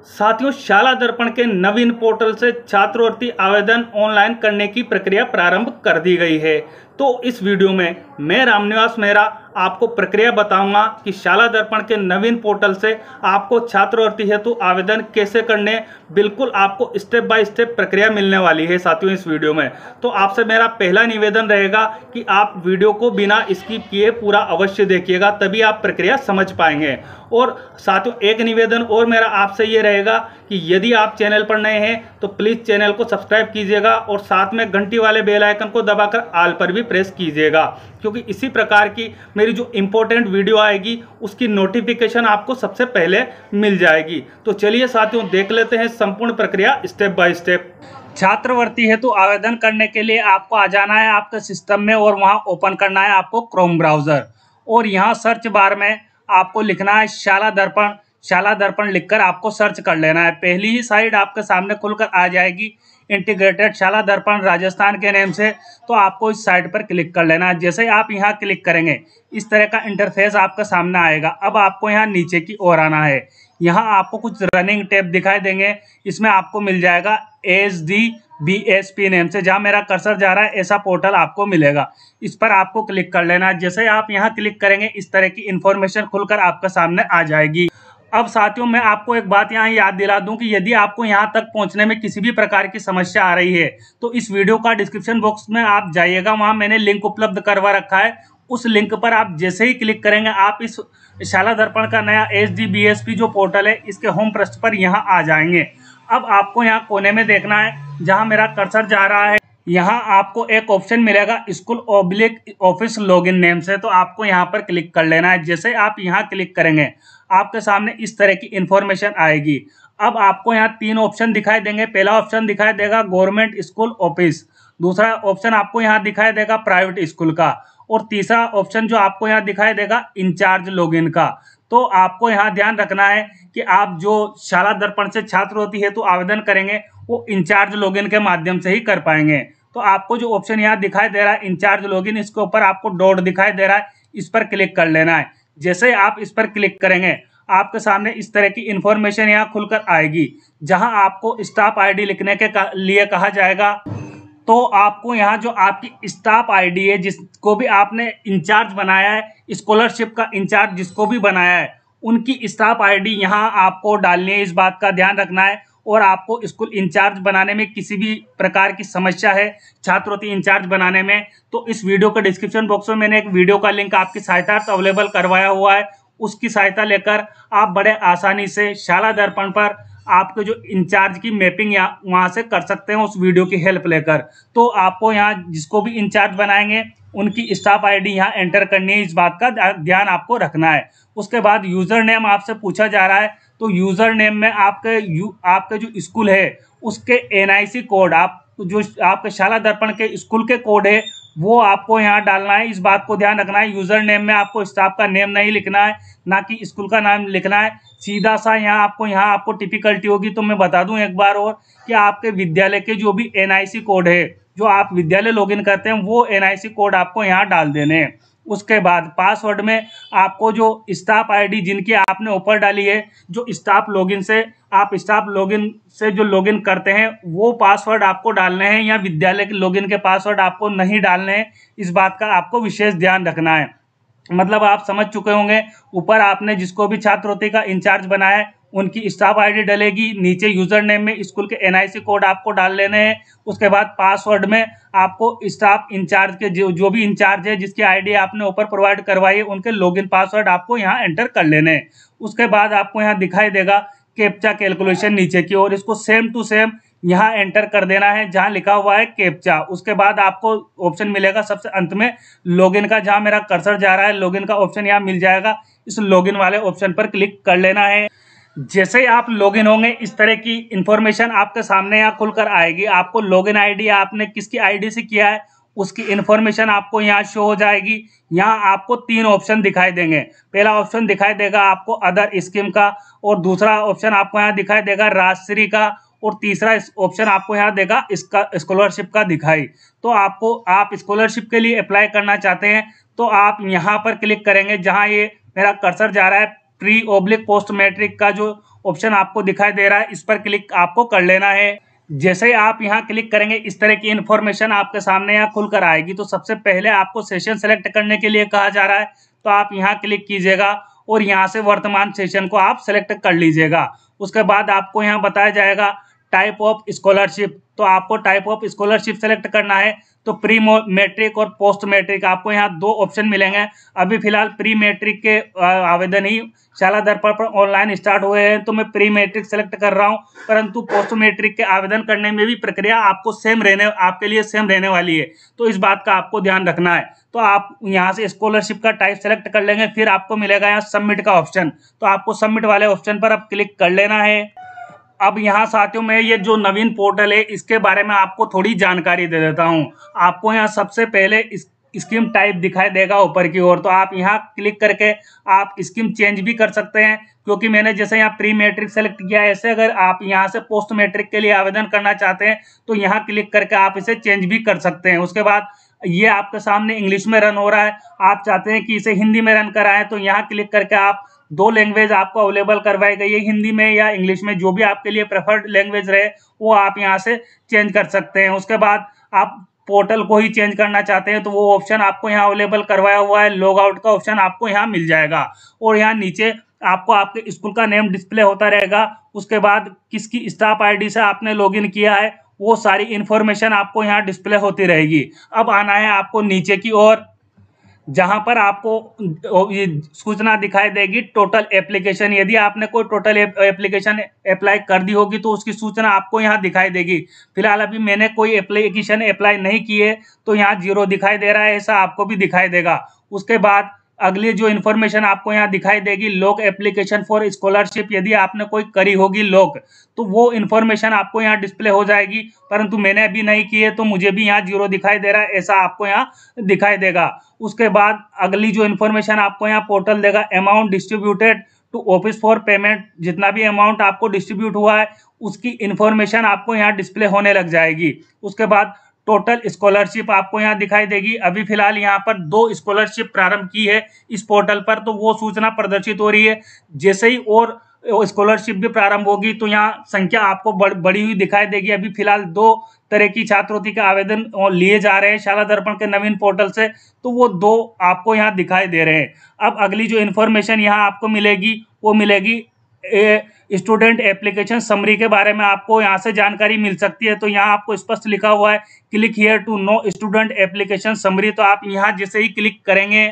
साथियों, शाला दर्पण के नवीन पोर्टल से छात्रवृत्ति आवेदन ऑनलाइन करने की प्रक्रिया प्रारंभ कर दी गई है। तो इस वीडियो में मैं रामनिवास मेहरा आपको प्रक्रिया बताऊंगा कि शाला दर्पण के नवीन पोर्टल से आपको छात्रवृत्ति हेतु आवेदन कैसे करने, बिल्कुल आपको स्टेप बाय स्टेप प्रक्रिया मिलने वाली है। साथियों, इस वीडियो में तो आपसे मेरा पहला निवेदन रहेगा कि आप वीडियो को बिना स्किप किए पूरा अवश्य देखिएगा, तभी आप प्रक्रिया समझ पाएंगे। और साथियों, एक निवेदन और मेरा आपसे ये रहेगा कि यदि आप चैनल पर नए हैं तो प्लीज़ चैनल को सब्सक्राइब कीजिएगा और साथ में घंटी वाले बेल आइकन को दबाकर ऑल पर भी प्रेस कीजिएगा, क्योंकि इसी प्रकार की मेरी जो इंपॉर्टेंट वीडियो आएगी उसकी नोटिफिकेशन आपको सबसे पहले मिल जाएगी। तो चलिए साथियों, देख लेते हैं संपूर्ण प्रक्रिया स्टेप बाय स्टेप। छात्रवृत्ति हेतु आवेदन करने के लिए आपको आ जाना है आपके सिस्टम में और वहां ओपन करना है आपको क्रोम ब्राउज़र, और यहां सर्च बार में आपको लिखना है शाला दर्पण। शाला दर्पण लिखकर आपको सर्च कर लेना है। पहली ही साइड आपके सामने खुलकर आ जाएगी, इंटीग्रेटेड शाला दर्पण राजस्थान के नेम से। तो आपको इस साइट पर क्लिक कर लेना है। जैसे ही आप यहाँ क्लिक करेंगे इस तरह का इंटरफेस आपके सामने आएगा। अब आपको यहाँ नीचे की ओर आना है। यहाँ आपको कुछ रनिंग टैब दिखाई देंगे, इसमें आपको मिल जाएगा HDBSP नेम से। जहाँ मेरा कर्सर जा रहा है ऐसा पोर्टल आपको मिलेगा, इस पर आपको क्लिक कर लेना है। जैसे आप यहाँ क्लिक करेंगे इस तरह की इंफॉर्मेशन खुलकर आपके सामने आ जाएगी। अब साथियों, मैं आपको एक बात यहाँ याद दिला दूं कि यदि आपको यहाँ तक पहुँचने में किसी भी प्रकार की समस्या आ रही है तो इस वीडियो का डिस्क्रिप्शन बॉक्स में आप जाइएगा, वहाँ मैंने लिंक उपलब्ध करवा रखा है। उस लिंक पर आप जैसे ही क्लिक करेंगे आप इस शाला दर्पण का नया HDBSP जो पोर्टल है इसके होम पृष्ठ पर यहाँ आ जाएंगे। अब आपको यहाँ कोने में देखना है जहाँ मेरा कर्सर जा रहा है, यहाँ आपको एक ऑप्शन मिलेगा स्कूल/ऑफिस लॉगिन नेम से। तो आपको यहाँ पर क्लिक कर लेना है। जैसे आप यहाँ क्लिक करेंगे आपके सामने इस तरह की इंफॉर्मेशन आएगी। अब आपको यहाँ तीन ऑप्शन दिखाई देंगे। पहला ऑप्शन दिखाई देगा गवर्नमेंट स्कूल ऑफिस, दूसरा ऑप्शन आपको यहाँ दिखाई देगा प्राइवेट स्कूल का, और तीसरा ऑप्शन जो आपको यहाँ दिखाई देगा इंचार्ज लॉगिन का। तो आपको यहाँ ध्यान रखना है कि आप जो शाला दर्पण से छात्रवृत्ति हेतु आवेदन करेंगे वो इंचार्ज लॉगिन के माध्यम से ही कर पाएंगे। तो आपको जो ऑप्शन यहाँ दिखाई दे रहा है इंचार्ज लॉगिन, इसके ऊपर आपको डॉट दिखाई दे रहा है, इस पर क्लिक कर लेना है। जैसे आप इस पर क्लिक करेंगे आपके सामने इस तरह की इंफॉर्मेशन यहाँ खुलकर आएगी, जहां आपको स्टाफ आईडी लिखने के लिए कहा जाएगा। तो आपको यहाँ जो आपकी स्टाफ आईडी है, जिसको भी आपने इंचार्ज बनाया है, स्कॉलरशिप का इंचार्ज जिसको भी बनाया है, उनकी स्टाफ आईडी यहाँ आपको डालनी है। इस बात का ध्यान रखना है। और आपको स्कूल इंचार्ज बनाने में किसी भी प्रकार की समस्या है छात्रवृत्ति इंचार्ज बनाने में, तो इस वीडियो के डिस्क्रिप्शन बॉक्स में मैंने एक वीडियो का लिंक आपकी सहायता अवेलेबल करवाया हुआ है। उसकी सहायता लेकर आप बड़े आसानी से शाला दर्पण पर आपके जो इंचार्ज की मैपिंग वहां से कर सकते हैं, उस वीडियो की हेल्प लेकर। तो आपको यहाँ जिसको भी इंचार्ज बनाएंगे उनकी स्टाफ आईडी यहाँ एंटर करनी है, इस बात का ध्यान आपको रखना है। उसके बाद यूजर नेम आपसे पूछा जा रहा है, तो यूजर नेम में आपके जो स्कूल है उसके NIC कोड, आप जो आपके शाला दर्पण के स्कूल के कोड है वो आपको यहाँ डालना है। इस बात को ध्यान रखना है, यूजर नेम में आपको स्टाफ का नेम नहीं लिखना है, ना कि स्कूल का नाम लिखना है। सीधा सा यहाँ आपको टिपिकलिटी होगी। तो मैं बता दूं एक बार और कि आपके विद्यालय के जो भी NIC कोड है, जो आप विद्यालय लॉगिन करते हैं, वो NIC कोड आपको यहाँ डाल देने हैं। उसके बाद पासवर्ड में आपको जो स्टाफ आईडी जिनकी आपने ऊपर डाली है, जो स्टाफ लॉगिन से आप स्टाफ लॉगिन से जो लॉगिन करते हैं वो पासवर्ड आपको डालने हैं, या विद्यालय के लॉगिन के पासवर्ड आपको नहीं डालने हैं। इस बात का आपको विशेष ध्यान रखना है। मतलब आप समझ चुके होंगे, ऊपर आपने जिसको भी छात्रवृत्ति का इंचार्ज बनाया है उनकी स्टाफ आईडी डलेगी, नीचे यूजर नेम में स्कूल के NIC कोड आपको डाल लेने हैं। उसके बाद पासवर्ड में आपको स्टाफ इंचार्ज के जो भी इंचार्ज है जिसकी आईडी आपने ऊपर प्रोवाइड करवाई है उनके लॉगिन पासवर्ड आपको यहाँ एंटर कर लेने हैं। उसके बाद आपको यहाँ दिखाई देगा कैप्चा कैलकुलेशन नीचे की ओर, इसको सेम टू सेम यहाँ एंटर कर देना है जहाँ लिखा हुआ है कैप्चा। उसके बाद आपको ऑप्शन मिलेगा सबसे अंत में लॉगिन का, जहाँ मेरा कर्सर जा रहा है लॉगिन का ऑप्शन यहाँ मिल जाएगा। इस लॉगिन वाले ऑप्शन पर क्लिक कर लेना है। जैसे ही आप लॉगिन होंगे इस तरह की इंफॉर्मेशन आपके सामने यहाँ खुलकर आएगी। आपको लॉगिन आईडी आपने किसकी आईडी से किया है उसकी इंफॉर्मेशन आपको यहाँ शो हो जाएगी। यहाँ आपको तीन ऑप्शन दिखाई देंगे। पहला ऑप्शन दिखाई देगा आपको अदर स्कीम का, और दूसरा ऑप्शन आपको यहाँ दिखाई देगा राजश्री का, और तीसरा ऑप्शन आपको यहाँ देगा इसका स्कॉलरशिप का दिखाई। तो आप स्कॉलरशिप के लिए अप्लाई करना चाहते हैं तो आप यहाँ पर क्लिक करेंगे जहाँ ये मेरा कर्सर जा रहा है, प्री/पोस्ट मैट्रिक का जो ऑप्शन आपको दिखाई दे रहा है, इस पर क्लिक आपको कर लेना है। जैसे ही आप यहाँ क्लिक करेंगे इस तरह की इन्फॉर्मेशन आपके सामने यहाँ खुलकर आएगी। तो सबसे पहले आपको सेशन सेलेक्ट करने के लिए कहा जा रहा है, तो आप यहाँ क्लिक कीजिएगा और यहाँ से वर्तमान सेशन को आप सेलेक्ट कर लीजिएगा। उसके बाद आपको यहाँ बताया जाएगा टाइप ऑफ स्कॉलरशिप, तो आपको टाइप ऑफ स्कॉलरशिप सेलेक्ट करना है। तो प्री मैट्रिक और पोस्ट मैट्रिक आपको यहाँ दो ऑप्शन मिलेंगे। अभी फिलहाल प्री मैट्रिक के आवेदन ही शाला दर्पण पर ऑनलाइन स्टार्ट हुए हैं, तो मैं प्री मैट्रिक सेलेक्ट कर रहा हूँ। परंतु पोस्ट मैट्रिक के आवेदन करने में भी प्रक्रिया आपको आपके लिए सेम रहने वाली है, तो इस बात का आपको ध्यान रखना है। तो आप यहाँ से स्कॉलरशिप का टाइप सेलेक्ट कर लेंगे, फिर आपको मिलेगा यहाँ सबमिट का ऑप्शन, तो आपको सबमिट वाले ऑप्शन पर अब क्लिक कर लेना है। अब यहाँ साथियों में ये जो नवीन पोर्टल है इसके बारे में आपको थोड़ी जानकारी दे देता हूँ। आपको यहाँ सबसे पहले स्कीम टाइप दिखाई देगा ऊपर की ओर, तो आप यहाँ क्लिक करके आप स्कीम चेंज भी कर सकते हैं, क्योंकि मैंने जैसे यहाँ प्री मैट्रिक सेलेक्ट किया है, ऐसे अगर आप यहाँ से पोस्ट मैट्रिक के लिए आवेदन करना चाहते हैं तो यहाँ क्लिक करके आप इसे चेंज भी कर सकते हैं। उसके बाद ये आपके सामने इंग्लिश में रन हो रहा है, आप चाहते हैं कि इसे हिंदी में रन कराएं, तो यहाँ क्लिक करके आप दो लैंग्वेज आपको अवेलेबल करवाई गई है, हिंदी में या इंग्लिश में, जो भी आपके लिए प्रेफर्ड लैंग्वेज रहे वो आप यहाँ से चेंज कर सकते हैं। उसके बाद आप पोर्टल को ही चेंज करना चाहते हैं तो वो ऑप्शन आपको यहाँ अवेलेबल करवाया हुआ है, लॉग आउट का ऑप्शन आपको यहाँ मिल जाएगा और यहाँ नीचे आपको आपके स्कूल का नेम डिस्प्ले होता रहेगा। उसके बाद किसकी स्टाफ आईडी से आपने लॉगिन किया है वो सारी इंफॉर्मेशन आपको यहाँ डिस्प्ले होती रहेगी। अब आना है आपको नीचे की ओर, जहां पर आपको ये सूचना दिखाई देगी टोटल एप्लीकेशन। यदि आपने कोई टोटल एप्लीकेशन अप्लाई कर दी होगी तो उसकी सूचना आपको यहाँ दिखाई देगी। फिलहाल अभी मैंने कोई एप्लीकेशन अप्लाई नहीं की है तो यहाँ 0 दिखाई दे रहा है, ऐसा आपको भी दिखाई देगा। उसके बाद अगली जो इन्फॉर्मेशन आपको यहाँ दिखाई देगी लॉक एप्लीकेशन फॉर स्कॉलरशिप, यदि आपने कोई करी होगी लॉक तो वो इन्फॉर्मेशन आपको यहाँ डिस्प्ले हो जाएगी, परंतु मैंने अभी नहीं की है तो मुझे भी यहाँ 0 दिखाई दे रहा है, ऐसा आपको यहाँ दिखाई देगा। उसके बाद अगली जो इन्फॉर्मेशन आपको यहाँ पोर्टल देगा amount distributed to office for payment, जितना भी अमाउंट आपको डिस्ट्रीब्यूट हुआ है उसकी इन्फॉर्मेशन आपको यहाँ डिस्प्ले होने लग जाएगी। उसके बाद टोटल स्कॉलरशिप आपको यहाँ दिखाई देगी। अभी फिलहाल यहाँ पर 2 स्कॉलरशिप प्रारंभ की है इस पोर्टल पर, तो वो सूचना प्रदर्शित हो रही है। जैसे ही और स्कॉलरशिप भी प्रारंभ होगी तो यहाँ संख्या आपको बढ़ी हुई दिखाई देगी। अभी फिलहाल 2 तरह की छात्रवृत्ति का आवेदन लिए जा रहे हैं शाला दर्पण के नवीन पोर्टल से, तो वो 2 आपको यहाँ दिखाई दे रहे हैं। अब अगली जो इन्फॉर्मेशन यहाँ आपको मिलेगी वो मिलेगी स्टूडेंट एप्लीकेशन समरी के बारे में आपको यहाँ से जानकारी मिल सकती है। तो यहाँ आपको स्पष्ट लिखा हुआ है click here to know student application summary, तो आप यहाँ जैसे ही क्लिक करेंगे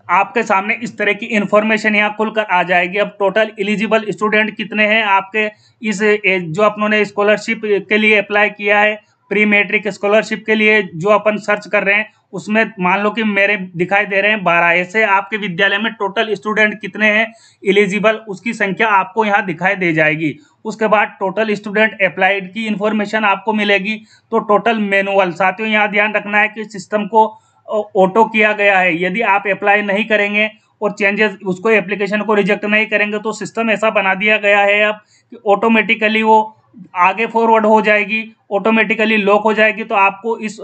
आपके सामने इस तरह की इन्फॉर्मेशन यहाँ खुलकर आ जाएगी। अब टोटल एलिजिबल स्टूडेंट कितने हैं आपके इस जो अपनों स्कॉलरशिप के लिए अप्लाई किया है, प्री मैट्रिक स्कॉलरशिप के लिए जो अपन सर्च कर रहे हैं उसमें मान लो कि मेरे दिखाई दे रहे हैं 12। ऐसे आपके विद्यालय में टोटल स्टूडेंट कितने हैं एलिजिबल उसकी संख्या आपको यहाँ दिखाई दे जाएगी। उसके बाद टोटल स्टूडेंट अप्लाइड की इन्फॉर्मेशन आपको मिलेगी। तो टोटल मैनुअल, साथियों यहाँ ध्यान रखना है कि सिस्टम को ऑटो किया गया है, यदि आप अप्लाई नहीं करेंगे और चेंजेस उसको एप्लीकेशन को रिजेक्ट नहीं करेंगे तो सिस्टम ऐसा बना दिया गया है अब कि ऑटोमेटिकली वो आगे फॉरवर्ड हो जाएगी, ऑटोमेटिकली लॉक हो जाएगी। तो आपको इस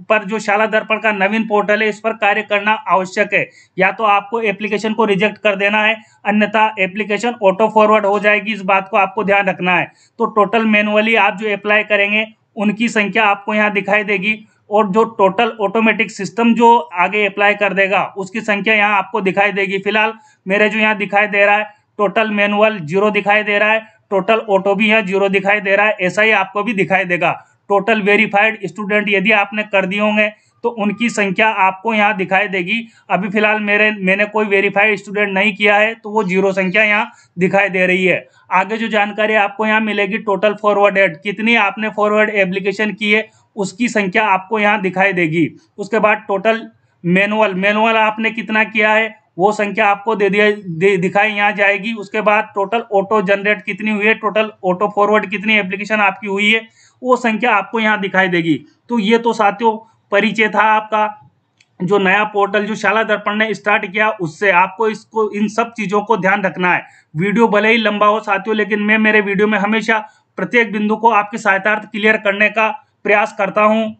पर जो शाला दर्पण का नवीन पोर्टल है इस पर कार्य करना आवश्यक है। या तो आपको एप्लीकेशन को रिजेक्ट कर देना है, अन्यथा एप्लीकेशन ऑटो फॉरवर्ड हो जाएगी, इस बात को आपको ध्यान रखना है। तो टोटल मैनुअली आप जो अप्लाई करेंगे उनकी संख्या आपको यहाँ दिखाई देगी और जो टोटल ऑटोमेटिक सिस्टम जो आगे अप्लाई कर देगा उसकी संख्या यहाँ आपको दिखाई देगी। फिलहाल मेरे जो यहाँ दिखाई दे रहा है टोटल मैनुअल 0 दिखाई दे रहा है, टोटल ऑटो भी यहाँ 0 दिखाई दे रहा है, ऐसा ही आपको भी दिखाई देगा। टोटल वेरीफाइड स्टूडेंट यदि आपने कर दिए होंगे तो उनकी संख्या आपको यहाँ दिखाई देगी। अभी फिलहाल मैंने कोई वेरीफाइड स्टूडेंट नहीं किया है तो वो 0 संख्या यहाँ दिखाई दे रही है। आगे जो जानकारी आपको यहाँ मिलेगी टोटल फॉरवर्डेड, कितनी आपने फॉरवर्ड एप्लीकेशन की है उसकी संख्या आपको यहाँ दिखाई देगी। उसके बाद टोटल मैनुअल आपने कितना किया है वो संख्या आपको दिखाई यहाँ जाएगी। उसके बाद टोटल ऑटो जनरेट कितनी हुई है, टोटल ऑटो फॉरवर्ड कितनी एप्लीकेशन आपकी हुई है वो संख्या आपको यहाँ दिखाई देगी। तो ये तो साथियों परिचय था आपका जो नया पोर्टल जो शाला दर्पण ने स्टार्ट किया उससे। आपको इसको इन सब चीज़ों को ध्यान रखना है। वीडियो भले ही लंबा हो साथियों, लेकिन मैं मेरे वीडियो में हमेशा प्रत्येक बिंदु को आपकी सहायतार्थ क्लियर करने का प्रयास करता हूँ।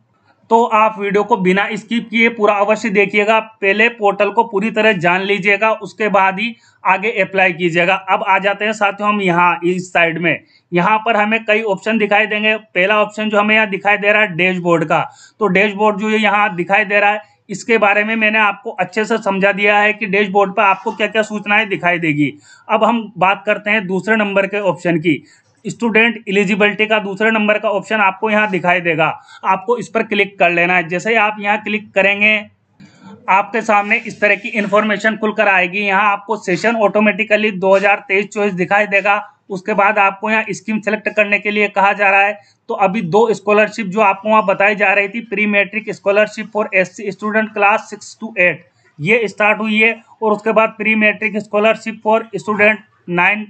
तो आप वीडियो को बिना स्किप किए पूरा अवश्य देखिएगा। पहले पोर्टल को पूरी तरह जान लीजिएगा, उसके बाद ही आगे अप्लाई कीजिएगा। अब आ जाते हैं साथियों हम यहाँ इस साइड में। यहाँ पर हमें कई ऑप्शन दिखाई देंगे। पहला ऑप्शन जो हमें यहाँ दिखाई दे रहा है डैशबोर्ड का, तो डैशबोर्ड जो यहाँ दिखाई दे रहा है इसके बारे में मैंने आपको अच्छे से समझा दिया है कि डैशबोर्ड पर आपको क्या क्या सूचनाएं दिखाई देगी। अब हम बात करते हैं दूसरे नंबर के ऑप्शन की। स्टूडेंट एलिजिबिलिटी का दूसरे नंबर का ऑप्शन आपको यहाँ दिखाई देगा, आपको इस पर क्लिक कर लेना है। जैसे ही आप यहाँ क्लिक करेंगे आपके सामने इस तरह की इंफॉर्मेशन खुलकर आएगी। यहाँ आपको सेशन ऑटोमेटिकली 2023-24 दिखाई देगा। उसके बाद आपको यहाँ स्कीम सेलेक्ट करने के लिए कहा जा रहा है। तो अभी 2 स्कॉलरशिप जो आपको वहाँ बताई जा रही थी, pre matric scholarship for SC student class 6 to 8 ये स्टार्ट हुई है, और उसके बाद pre matric scholarship for student 9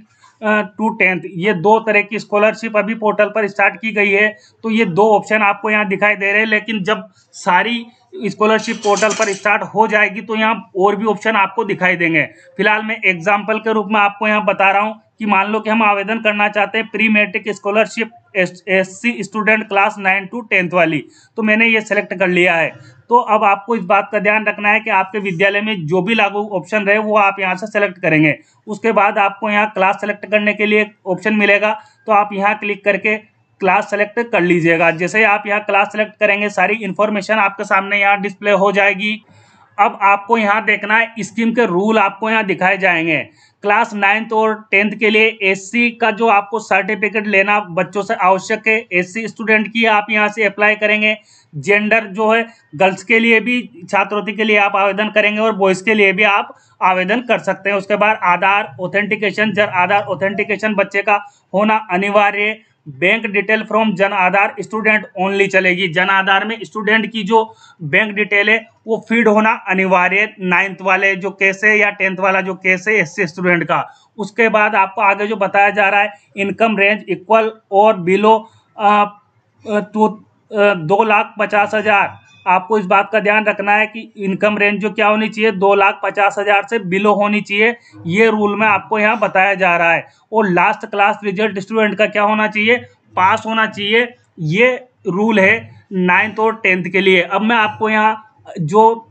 to 10 ये 2 तरह की स्कॉलरशिप अभी पोर्टल पर स्टार्ट की गई है। तो ये 2 ऑप्शन आपको यहाँ दिखाई दे रहे हैं, लेकिन जब सारी स्कॉलरशिप पोर्टल पर स्टार्ट हो जाएगी तो यहाँ और भी ऑप्शन आपको दिखाई देंगे। फिलहाल मैं एग्जाम्पल के रूप में आपको यहाँ बता रहा हूँ कि मान लो कि हम आवेदन करना चाहते हैं pre matric scholarship SC student class 9 to 10 वाली, तो मैंने ये सेलेक्ट कर लिया है। तो अब आपको इस बात का ध्यान रखना है कि आपके विद्यालय में जो भी लागू ऑप्शन रहे वो आप यहाँ से सेलेक्ट करेंगे। उसके बाद आपको यहाँ क्लास सेलेक्ट करने के लिए ऑप्शन मिलेगा, तो आप यहाँ क्लिक करके क्लास सेलेक्ट कर लीजिएगा। जैसे ही आप यहाँ क्लास सेलेक्ट करेंगे सारी इन्फॉर्मेशन आपके सामने यहाँ डिस्प्ले हो जाएगी। अब आपको यहाँ देखना है स्कीम के रूल आपको यहाँ दिखाए जाएंगे। क्लास 9th और 10th के लिए SC का जो आपको सर्टिफिकेट लेना बच्चों से आवश्यक है, SC स्टूडेंट की आप यहाँ से अप्लाई करेंगे। जेंडर जो है गर्ल्स के लिए भी छात्रवृत्ति के लिए आप आवेदन करेंगे और बॉयज़ के लिए भी आप आवेदन कर सकते हैं। उसके बाद आधार ऑथेंटिकेशन, आधार ऑथेंटिकेशन बच्चे का होना अनिवार्य। Bank detail from Jan Aadhaar student only चलेगी। जन आधार में स्टूडेंट की जो बैंक डिटेल है वो फीड होना अनिवार्य 9th वाले जो केस है या 10th वाला जो केस है SC स्टूडेंट का। उसके बाद आपको आगे जो बताया जा रहा है इनकम रेंज इक्वल और बिलो 2,50,000। आपको इस बात का ध्यान रखना है कि इनकम रेंज जो क्या होनी चाहिए 2,50,000 से बिलो होनी चाहिए, ये रूल में आपको यहाँ बताया जा रहा है। और लास्ट क्लास रिजल्ट स्टूडेंट का क्या होना चाहिए, पास होना चाहिए। ये रूल है 9th और 10th के लिए। अब मैं आपको यहाँ जो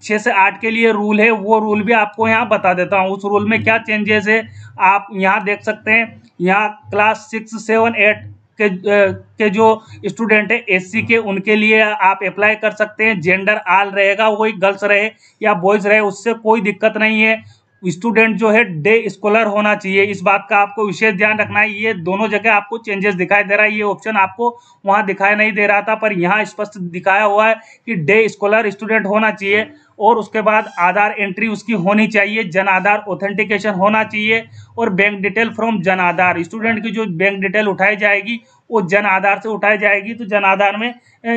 6 से 8 के लिए रूल है वो रूल भी आपको यहाँ बता देता हूँ। उस रूल में क्या चेंजेस है आप यहाँ देख सकते हैं। यहाँ क्लास 6, 7, 8 के जो स्टूडेंट है SC के, उनके लिए आप अप्लाई कर सकते हैं। जेंडर आल रहेगा, वही गर्ल्स रहे या बॉयज रहे उससे कोई दिक्कत नहीं है। स्टूडेंट जो है डे स्कॉलर होना चाहिए, इस बात का आपको विशेष ध्यान रखना है। ये दोनों जगह आपको चेंजेस दिखाई दे रहा है। ये ऑप्शन आपको वहाँ दिखाई नहीं दे रहा था, पर यहाँ स्पष्ट दिखाया हुआ है कि डे स्कॉलर स्टूडेंट होना चाहिए। और उसके बाद आधार एंट्री उसकी होनी चाहिए, जन आधार ऑथेंटिकेशन होना चाहिए, और bank detail from Jan Aadhaar. Student की जो बैंक डिटेल उठाई जाएगी वो जन आधार से उठाई जाएगी, तो जन आधार में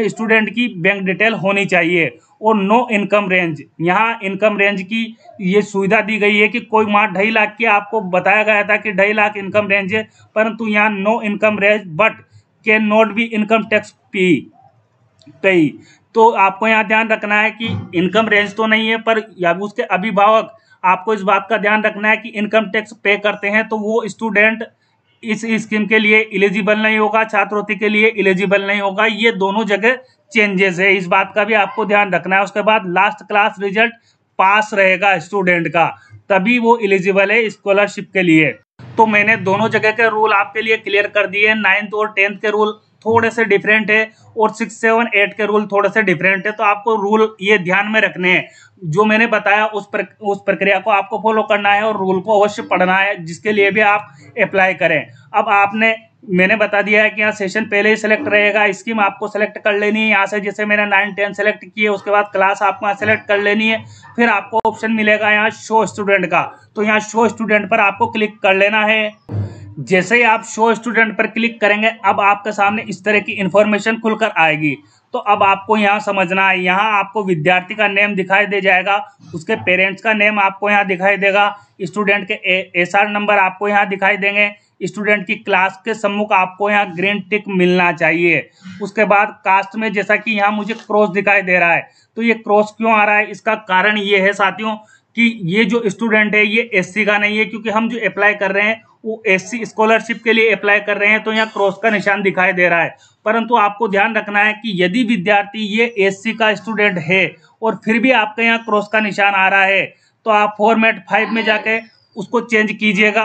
स्टूडेंट की बैंक डिटेल होनी चाहिए। और नो इनकम रेंज, यहाँ इनकम रेंज की ये सुविधा दी गई है कि कोई मान 2.5 लाख की आपको बताया गया था कि 2.5 लाख इनकम रेंज है, परंतु यहाँ no income range but can not be income tax pay. तो आपको यहाँ ध्यान रखना है कि इनकम रेंज तो नहीं है, पर या उसके अभिभावक आपको इस बात का ध्यान रखना है कि इनकम टैक्स पे करते हैं, तो वो स्टूडेंट इस स्कीम के लिए एलिजिबल नहीं होगा, छात्रवृत्ति के लिए एलिजिबल नहीं होगा। ये दोनों जगह चेंजेस है, इस बात का भी आपको ध्यान रखना है। उसके बाद लास्ट क्लास रिजल्ट पास रहेगा स्टूडेंट का, तभी वो एलिजिबल है स्कॉलरशिप के लिए। तो मैंने दोनों जगह के रूल आपके लिए क्लियर कर दिए। 9th और 10th के रूल थोड़े से डिफरेंट है और 6, 7, 8 के रूल थोड़े से डिफरेंट है, तो आपको रूल ये ध्यान में रखने हैं। जो मैंने बताया उस प्रक्रिया को आपको फॉलो करना है और रूल को अवश्य पढ़ना है, जिसके लिए भी आप अप्लाई करें। अब मैंने बता दिया है कि यहाँ सेशन पहले ही सेलेक्ट रहेगा, स्कीम आपको सेलेक्ट कर लेनी है यहाँ से। जैसे मैंने 9, 10 सेलेक्ट किए, उसके बाद क्लास आपको यहाँ सेलेक्ट कर लेनी है। फिर आपको ऑप्शन मिलेगा यहाँ शो स्टूडेंट का, तो यहाँ शो स्टूडेंट पर आपको क्लिक कर लेना है। जैसे ही आप शो स्टूडेंट पर क्लिक करेंगे अब आपके सामने इस तरह की इंफॉर्मेशन खुलकर आएगी। तो अब आपको यहाँ समझना है, यहाँ आपको विद्यार्थी का नेम दिखाई दे जाएगा, उसके पेरेंट्स का नेम आपको यहाँ दिखाई देगा, स्टूडेंट के SR नंबर आपको यहाँ दिखाई देंगे, स्टूडेंट की क्लास के सम्मुख आपको यहाँ ग्रीन टिक मिलना चाहिए। उसके बाद कास्ट में जैसा कि यहाँ मुझे क्रॉस दिखाई दे रहा है, तो ये क्रॉस क्यों आ रहा है, इसका कारण ये है साथियों कि ये जो स्टूडेंट है ये SC का नहीं है, क्योंकि हम जो अप्लाई कर रहे हैं वो एससी स्कॉलरशिप के लिए अप्लाई कर रहे हैं तो यहाँ क्रॉस का निशान दिखाई दे रहा है। परंतु आपको ध्यान रखना है कि यदि विद्यार्थी ये एससी का स्टूडेंट है और फिर भी आपके यहाँ क्रॉस का निशान आ रहा है तो आप फॉर्मेट 5 में जाके उसको चेंज कीजिएगा।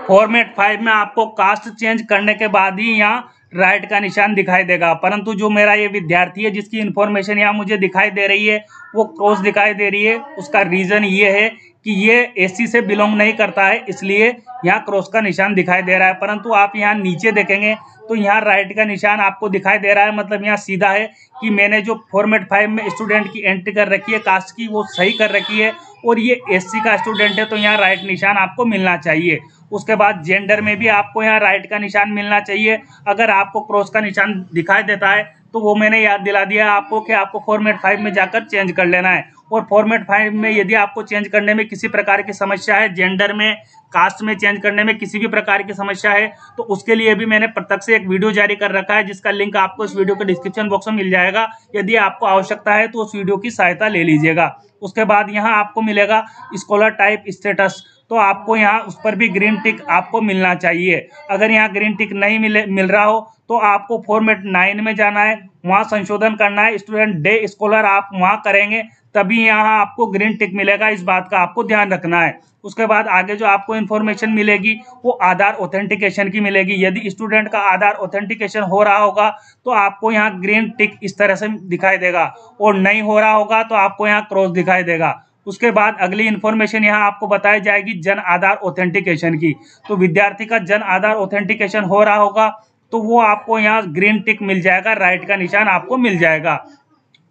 फॉर्मेट 5 में आपको कास्ट चेंज करने के बाद ही यहाँ राइट का निशान दिखाई देगा। परंतु जो मेरा ये विद्यार्थी है जिसकी इन्फॉर्मेशन यहाँ मुझे दिखाई दे रही है वो क्रॉस दिखाई दे रही है, उसका रीज़न ये है कि ये एससी से बिलोंग नहीं करता है, इसलिए यहाँ क्रॉस का निशान दिखाई दे रहा है। परंतु आप यहाँ नीचे देखेंगे तो यहाँ राइट का निशान आपको दिखाई दे रहा है, मतलब यहाँ सीधा है कि मैंने जो फॉर्मेट 5 में स्टूडेंट की एंट्री कर रखी है कास्ट की वो सही कर रखी है और ये एससी का स्टूडेंट है तो यहाँ राइट निशान आपको मिलना चाहिए। उसके बाद जेंडर में भी आपको यहाँ राइट का निशान मिलना चाहिए। अगर आपको क्रॉस का निशान दिखाई देता है तो वो मैंने याद दिला दिया आपको कि आपको फॉर्मेट 5 में जाकर चेंज कर लेना है। और फॉर्मेट 5 में यदि आपको चेंज करने में किसी प्रकार की समस्या है, जेंडर में, कास्ट में चेंज करने में किसी भी प्रकार की समस्या है तो उसके लिए भी मैंने पृथक से एक वीडियो जारी कर रखा है जिसका लिंक आपको इस वीडियो के डिस्क्रिप्शन बॉक्स में मिल जाएगा। यदि आपको आवश्यकता है तो उस वीडियो की सहायता ले लीजिएगा। उसके बाद यहाँ आपको मिलेगा स्कॉलर टाइप स्टेटस, तो आपको यहाँ उस पर भी ग्रीन टिक आपको मिलना चाहिए। अगर यहाँ ग्रीन टिक नहीं मिल रहा हो तो आपको फॉर्मेट 9 में जाना है, वहाँ संशोधन करना है, स्टूडेंट डे स्कॉलर आप वहाँ करेंगे तभी यहाँ आपको ग्रीन टिक मिलेगा। इस बात का आपको ध्यान रखना है। उसके बाद आगे जो आपको इन्फॉर्मेशन मिलेगी वो आधार ऑथेंटिकेशन की मिलेगी। यदि स्टूडेंट का आधार ऑथेंटिकेशन हो रहा होगा तो आपको यहाँ ग्रीन टिक इस तरह से दिखाई देगा और नहीं हो रहा होगा तो आपको यहाँ क्रॉस दिखाई देगा। उसके बाद अगली इन्फॉर्मेशन यहाँ आपको बताई जाएगी जन आधार ऑथेंटिकेशन की। तो विद्यार्थी का जन आधार ऑथेंटिकेशन हो रहा होगा तो वो आपको यहाँ ग्रीन टिक मिल जाएगा, राइट का निशान आपको मिल जाएगा।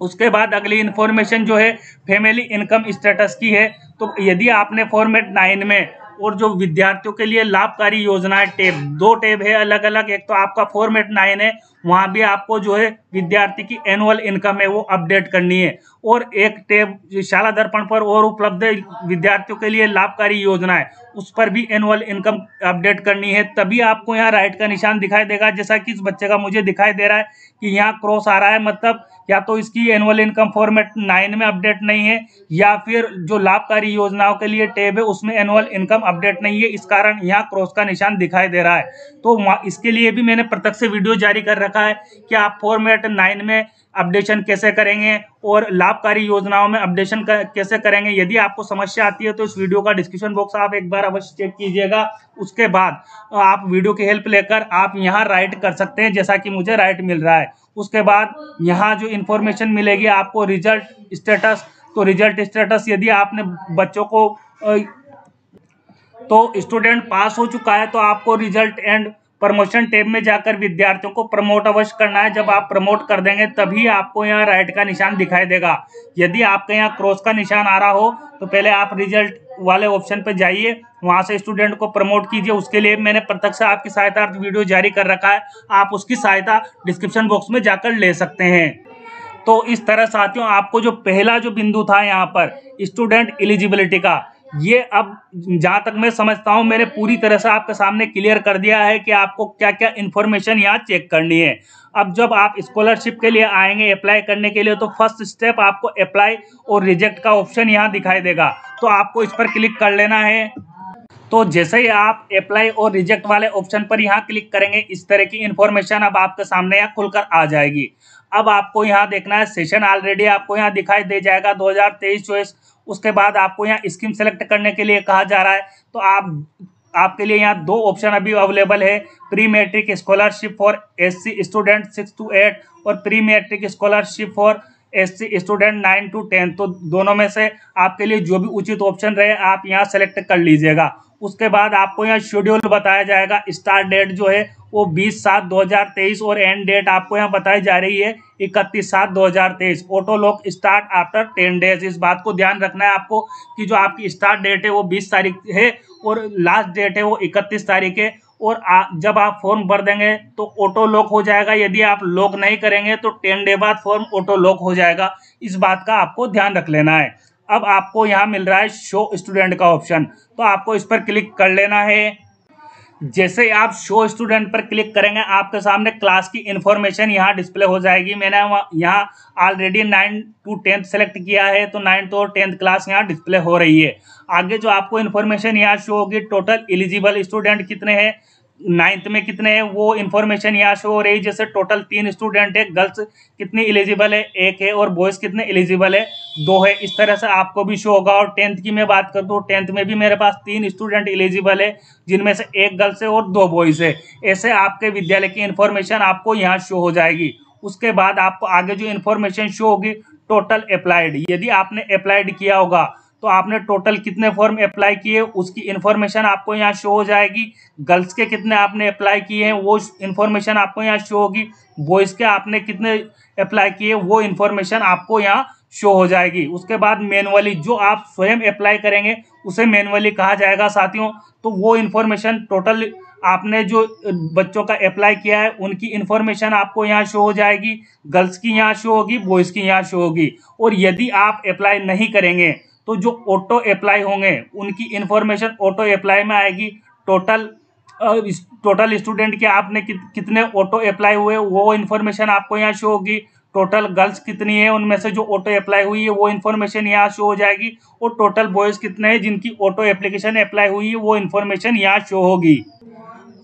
उसके बाद अगली इन्फॉर्मेशन जो है फैमिली इनकम स्टेटस की है। तो यदि आपने फॉर्मेट 9 में और जो विद्यार्थियों के लिए लाभकारी योजनाएं टैब, 2 टैब है अलग अलग, एक तो आपका फॉर्मेट 9 है वहाँ भी आपको जो है विद्यार्थी की एनुअल इनकम है वो अपडेट करनी है और एक टैब शाला दर्पण पर और उपलब्ध विद्यार्थियों के लिए लाभकारी योजना है उस पर भी एनुअल इनकम अपडेट करनी है, तभी आपको यहाँ राइट का निशान दिखाई देगा। जैसा कि इस बच्चे का मुझे दिखाई दे रहा है कि यहाँ क्रॉस आ रहा है, मतलब या तो इसकी एनुअल इनकम फॉर्मेट 9 में अपडेट नहीं है या फिर जो लाभकारी योजनाओं के लिए टैब है उसमें एनुअल इनकम अपडेट नहीं है, इस कारण यहाँ क्रॉस का निशान दिखाई दे रहा है। तो इसके लिए भी मैंने पृथक से वीडियो जारी कर रखा है कि आप फॉर्मेट 9 में अपडेशन कैसे करेंगे और लाभकारी योजनाओं में अपडेशन कैसे करेंगे। यदि आपको समस्या आती है तो इस वीडियो का डिस्क्रिप्शन बॉक्स आप एक बार अवश्य चेक कीजिएगा। उसके बाद आप वीडियो की हेल्प लेकर आप यहाँ राइट कर सकते हैं जैसा कि मुझे राइट मिल रहा है। उसके बाद यहाँ जो इन्फॉर्मेशन मिलेगी आपको रिजल्ट स्टेटस, तो रिजल्ट स्टेटस यदि आपने बच्चों को तो स्टूडेंट पास हो चुका है तो आपको रिजल्ट एंड प्रमोशन टैब में जाकर विद्यार्थियों को प्रमोट अवश्य करना है। जब आप प्रमोट कर देंगे तभी आपको यहाँ राइट का निशान दिखाई देगा। यदि आपके यहाँ क्रॉस का निशान आ रहा हो तो पहले आप रिजल्ट वाले ऑप्शन पर जाइए, वहां से स्टूडेंट को प्रमोट कीजिए। उसके लिए मैंने पृथक से आपकी सहायता वीडियो जारी कर रखा है, आप उसकी सहायता डिस्क्रिप्शन बॉक्स में जाकर ले सकते हैं। तो इस तरह साथियों आपको जो पहला जो बिंदु था यहाँ पर स्टूडेंट एलिजिबिलिटी का, ये अब जहाँ तक मैं समझता हूँ मैंने पूरी तरह से आपके सामने क्लियर कर दिया है कि आपको क्या क्या इन्फॉर्मेशन यहाँ चेक करनी है। अब जब आप स्कॉलरशिप के लिए आएंगे अप्लाई करने के लिए तो फर्स्ट स्टेप आपको अप्लाई और रिजेक्ट का ऑप्शन यहाँ दिखाई देगा, तो आपको इस पर क्लिक कर लेना है। तो जैसे ही आप अप्लाई और रिजेक्ट वाले ऑप्शन पर यहाँ क्लिक करेंगे इस तरह की इन्फॉर्मेशन अब आपके सामने यहाँ खुलकर आ जाएगी। अब आपको यहाँ देखना है सेशन ऑलरेडी आपको यहाँ दिखाई दे जाएगा 2023-24। उसके बाद आपको यहाँ स्कीम सेलेक्ट करने के लिए कहा जा रहा है, तो आपके लिए यहाँ 2 ऑप्शन अभी अवेलेबल है, pre matric scholarship for SC student 6 to 8 और pre matric scholarship for SC student 9 to 10। तो दोनों में से आपके लिए जो भी उचित ऑप्शन रहे आप यहाँ सेलेक्ट कर लीजिएगा। उसके बाद आपको यहाँ शेड्यूल बताया जाएगा। स्टार्ट डेट जो है वो 20/7/2023 और एंड डेट आपको यहाँ बताई जा रही है 31/7/2023। Auto lock start after 10 days. इस बात को ध्यान रखना है आपको कि जो आपकी स्टार्ट डेट है वो 20 तारीख है और लास्ट डेट है वो 31 तारीख है। और जब आप फॉर्म भर देंगे तो ऑटो लॉक हो जाएगा, यदि आप लॉक नहीं करेंगे तो 10 डे बाद फॉर्म ऑटो लॉक हो जाएगा। इस बात का आपको ध्यान रख लेना है। अब आपको यहाँ मिल रहा है शो स्टूडेंट का ऑप्शन, तो आपको इस पर क्लिक कर लेना है। जैसे आप शो स्टूडेंट पर क्लिक करेंगे आपके सामने क्लास की इंफॉर्मेशन यहाँ डिस्प्ले हो जाएगी। मैंने यहाँ ऑलरेडी 9 to 10th सेलेक्ट किया है तो 9th और 10th क्लास यहाँ डिस्प्ले हो रही है। आगे जो आपको इन्फॉर्मेशन यहाँ शो होगी, टोटल एलिजिबल स्टूडेंट कितने हैं, 9th में कितने हैं, वो इन्फॉर्मेशन यहाँ शो हो रही है। जैसे टोटल 3 स्टूडेंट है, गर्ल्स कितनी एलिजिबल है 1 है और बॉयज़ कितने एलिजिबल है 2 है। इस तरह से आपको भी शो होगा। और 10th की मैं बात करता हूँ, 10th में भी मेरे पास 3 स्टूडेंट एलिजिबल है, जिनमें से 1 गर्ल्स है और 2 बॉयज़ है। ऐसे आपके विद्यालय की इन्फॉर्मेशन आपको यहाँ शो हो जाएगी। उसके बाद आपको आगे जो इन्फॉर्मेशन शो होगी, टोटल अप्लाइड, यदि आपने अप्लाइड किया होगा तो आपने टोटल कितने फॉर्म अप्लाई किए उसकी इन्फॉर्मेशन आपको यहाँ शो हो जाएगी। गर्ल्स के कितने आपने अप्लाई किए हैं वो इन्फॉर्मेशन आपको यहाँ शो होगी। बॉयज़ के आपने कितने अप्लाई किए वो इन्फॉर्मेशन आपको यहाँ शो हो जाएगी। उसके बाद मैनुअली जो आप स्वयं अप्लाई करेंगे उसे मैनुअली कहा जाएगा साथियों। तो वो इन्फॉर्मेशन टोटल आपने जो बच्चों का अप्लाई किया है उनकी इन्फॉर्मेशन आपको यहाँ शो हो जाएगी। गर्ल्स की यहाँ शो होगी, बॉयज़ की यहाँ शो होगी। और यदि आप अप्लाई नहीं करेंगे तो जो ऑटो अप्लाई होंगे उनकी इन्फॉर्मेशन ऑटो अप्लाई में आएगी। टोटल स्टूडेंट के आपने कितने ऑटो अप्लाई हुए वो इन्फॉर्मेशन आपको यहाँ शो होगी। टोटल गर्ल्स कितनी है उनमें से जो ऑटो अप्लाई हुई है वो इन्फॉर्मेशन यहाँ शो हो जाएगी। और टोटल बॉयज़ कितने हैं जिनकी ऑटो एप्लीकेशन अप्लाई हुई है वो इन्फॉर्मेशन यहाँ शो होगी।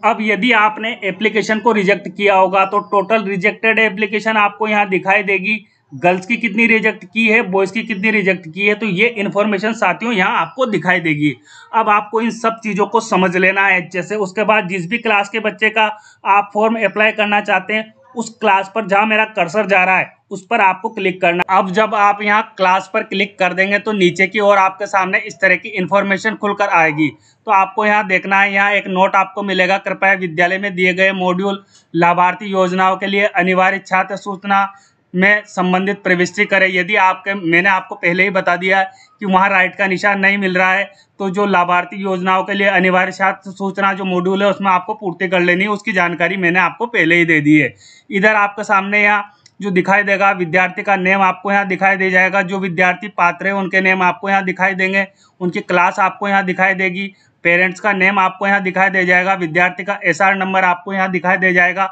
अब यदि आपने एप्लीकेशन को रिजेक्ट किया होगा तो टोटल रिजेक्टेड एप्लीकेशन आपको यहाँ दिखाई देगी। गर्ल्स की कितनी रिजेक्ट की है, बॉयज़ की कितनी रिजेक्ट की है, तो ये इन्फॉर्मेशन साथियों यहाँ आपको दिखाई देगी। अब आपको इन सब चीज़ों को समझ लेना है। जैसे उसके बाद जिस भी क्लास के बच्चे का आप फॉर्म अप्लाई करना चाहते हैं उस क्लास पर जहाँ मेरा कर्सर जा रहा है उस पर आपको क्लिक करना। अब जब आप यहाँ क्लास पर क्लिक कर देंगे तो नीचे की ओर आपके सामने इस तरह की इन्फॉर्मेशन खुलकर आएगी। तो आपको यहाँ देखना है, यहाँ एक नोट आपको मिलेगा, कृपया विद्यालय में दिए गए मॉड्यूल लाभार्थी योजनाओं के लिए अनिवार्य छात्र सूचना में संबंधित प्रविष्टि करें। यदि मैंने आपको पहले ही बता दिया कि वहाँ राइट का निशान नहीं मिल रहा है तो जो लाभार्थी योजनाओं के लिए अनिवार्य छात्र सूचना जो मॉड्यूल है उसमें आपको पूर्ति कर लेनी है, उसकी जानकारी मैंने आपको पहले ही दे दी है। इधर आपके सामने यहाँ जो दिखाई देगा विद्यार्थी का नेम आपको यहाँ दिखाई दे जाएगा। जो विद्यार्थी पात्र है उनके नेम आपको यहाँ दिखाई देंगे, उनकी क्लास आपको यहाँ दिखाई देगी, पेरेंट्स का नेम आपको यहाँ दिखाई दे जाएगा, विद्यार्थी का SR नंबर आपको यहाँ दिखाई दे जाएगा,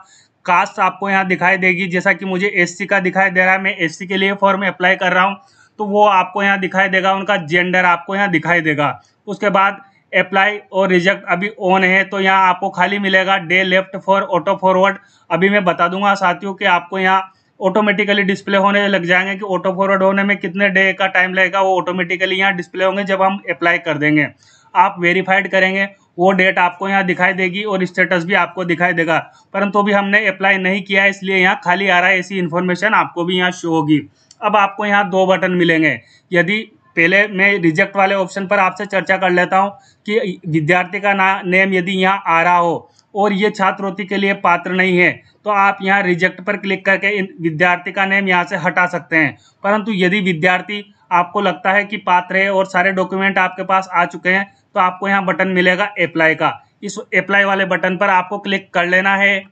कास्ट आपको यहाँ दिखाई देगी। जैसा कि मुझे SC का दिखाई दे रहा है, मैं SC के लिए फॉर्म अप्लाई कर रहा हूँ तो वो आपको यहाँ दिखाई देगा, उनका जेंडर आपको यहाँ दिखाई देगा। उसके बाद अप्लाई और रिजेक्ट अभी ऑन है तो यहाँ आपको खाली मिलेगा day left for auto forward. अभी मैं बता दूंगा साथियों कि आपको यहाँ ऑटोमेटिकली डिस्प्ले होने लग जाएंगे कि ऑटो फॉरवर्ड होने में कितने डे का टाइम लगेगा, वो ऑटोमेटिकली यहाँ डिस्प्ले होंगे जब हम अप्लाई कर देंगे। आप वेरीफाइड करेंगे वो डेट आपको यहाँ दिखाई देगी और स्टेटस भी आपको दिखाई देगा, परंतु अभी हमने अप्लाई नहीं किया है इसलिए यहाँ खाली आ रहा है। ऐसी इन्फॉर्मेशन आपको भी यहाँ शो होगी। अब आपको यहाँ 2 बटन मिलेंगे। यदि पहले मैं रिजेक्ट वाले ऑप्शन पर आपसे चर्चा कर लेता हूँ कि विद्यार्थी का नेम यदि यहाँ आ रहा हो और ये छात्रवृत्ति के लिए पात्र नहीं है तो आप यहाँ रिजेक्ट पर क्लिक करके इन विद्यार्थी का नेम यहाँ से हटा सकते हैं। परंतु यदि विद्यार्थी आपको लगता है कि पात्र है और सारे डॉक्यूमेंट आपके पास आ चुके हैं तो आपको यहाँ बटन मिलेगा अप्लाई का। इस अप्लाई वाले बटन पर आपको क्लिक कर लेना है।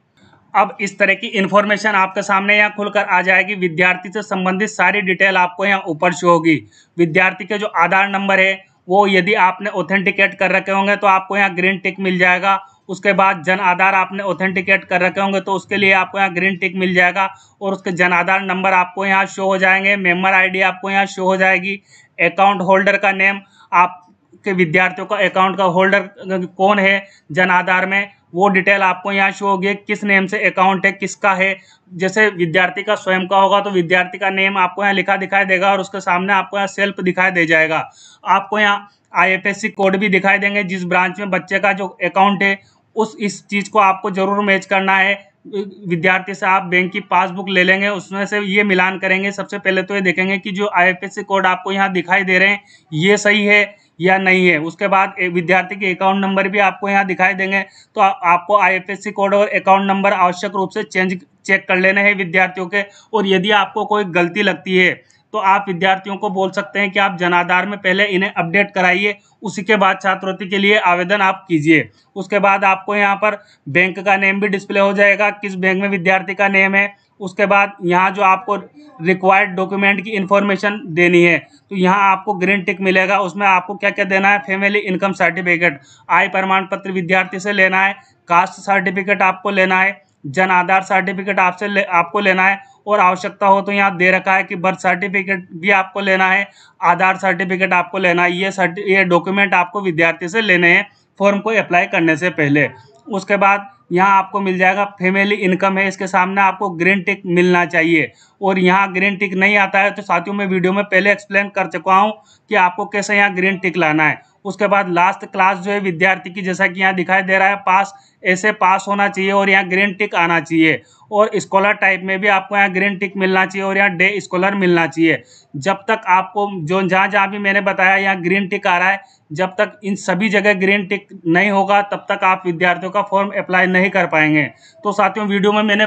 अब इस तरह की इन्फॉर्मेशन आपके सामने यहाँ खुलकर आ जाएगी। विद्यार्थी से संबंधित सारी डिटेल आपको यहाँ ऊपर शो होगी। विद्यार्थी के जो आधार नंबर है वो यदि आपने ऑथेंटिकेट कर रखे होंगे तो आपको यहाँ ग्रीन टिक मिल जाएगा। उसके बाद जन आधार आपने ऑथेंटिकेट कर रखे होंगे तो उसके लिए आपको यहाँ ग्रीन टिक मिल जाएगा और उसके जन आधार नंबर आपको यहाँ शो हो जाएंगे। मेंबर आईडी आपको यहाँ शो हो जाएगी। अकाउंट होल्डर का नेम, आपके विद्यार्थियों का अकाउंट का होल्डर कौन है जन आधार में, वो डिटेल आपको यहाँ शो होगी। किस नेम से अकाउंट है, किसका है। जैसे विद्यार्थी का स्वयं का होगा तो विद्यार्थी का नेम आपको यहाँ लिखा दिखाई देगा और उसके सामने आपको यहाँ सेल्फ दिखाई दे जाएगा। आपको यहाँ IFSC कोड भी दिखाई देंगे। जिस ब्रांच में बच्चे का जो अकाउंट है इस चीज़ को आपको जरूर मैच करना है। विद्यार्थी से आप बैंक की पासबुक ले लेंगे, उसमें से ये मिलान करेंगे। सबसे पहले तो ये देखेंगे कि जो IFSC कोड आपको यहाँ दिखाई दे रहे हैं ये सही है या नहीं है। उसके बाद विद्यार्थी के अकाउंट नंबर भी आपको यहाँ दिखाई देंगे। तो आपको IFSC कोड और अकाउंट नंबर आवश्यक रूप से चेक कर लेने हैं विद्यार्थियों के। और यदि आपको कोई गलती लगती है तो आप विद्यार्थियों को बोल सकते हैं कि आप जन आधार में पहले इन्हें अपडेट कराइए, उसी के बाद छात्रवृत्ति के लिए आवेदन आप कीजिए। उसके बाद आपको यहाँ पर बैंक का नेम भी डिस्प्ले हो जाएगा, किस बैंक में विद्यार्थी का नेम है उसके बाद यहाँ जो आपको रिक्वायर्ड डॉक्यूमेंट की इन्फॉर्मेशन देनी है, तो यहाँ आपको ग्रीन टिक मिलेगा। उसमें आपको क्या क्या देना है, फैमिली इनकम सर्टिफिकेट, आय प्रमाण पत्र विद्यार्थी से लेना है, कास्ट सर्टिफिकेट आपको लेना है, जन आधार सर्टिफिकेट आपको लेना है, और आवश्यकता हो तो यहाँ दे रखा है कि बर्थ सर्टिफिकेट भी आपको लेना है, आधार सर्टिफिकेट आपको लेना है। ये डॉक्यूमेंट आपको विद्यार्थी से लेने हैं फॉर्म को अप्लाई करने से पहले। उसके बाद यहाँ आपको मिल जाएगा फैमिली इनकम है, इसके सामने आपको ग्रीन टिक मिलना चाहिए। और यहाँ ग्रीन टिक नहीं आता है तो साथियों मैं वीडियो में पहले एक्सप्लेन कर चुका हूँ कि आपको कैसे यहाँ ग्रीन टिक लाना है। उसके बाद लास्ट क्लास जो है विद्यार्थी की, जैसा कि यहाँ दिखाई दे रहा है पास, ऐसे पास होना चाहिए और यहाँ ग्रीन टिक आना चाहिए। और स्कॉलर टाइप में भी आपको यहाँ ग्रीन टिक मिलना चाहिए और यहाँ डे स्कॉलर मिलना चाहिए। जब तक आपको जो जहाँ जहाँ भी मैंने बताया यहाँ ग्रीन टिक आ रहा है, जब तक इन सभी जगह ग्रीन टिक नहीं होगा तब तक आप विद्यार्थियों का फॉर्म अप्लाई नहीं कर पाएंगे। तो साथियों वीडियो में मैंने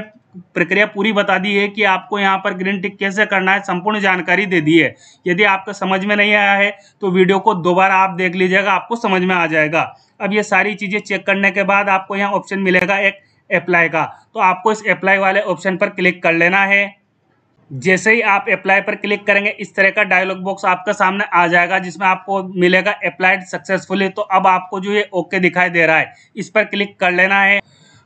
प्रक्रिया पूरी बता दी है कि आपको यहाँ पर ग्रीन टिक कैसे करना है, संपूर्ण जानकारी दे दी है। यदि आपको समझ में नहीं आया है तो वीडियो को दोबारा आप देख लीजिएगा, आपको समझ में आ जाएगा। अब ये सारी चीज़ें चेक करने के बाद आपको यहाँ ऑप्शन मिलेगा एक अप्लाई का, तो आपको इस अप्लाई वाले ऑप्शन पर क्लिक कर लेना है। जैसे ही आप अप्लाई पर क्लिक करेंगे इस तरह का डायलॉग बॉक्स आपके सामने आ जाएगा जिसमें आपको मिलेगा अप्लाइड सक्सेसफुली। तो अब आपको जो ये ओके दिखाई दे रहा है इस पर क्लिक कर लेना है।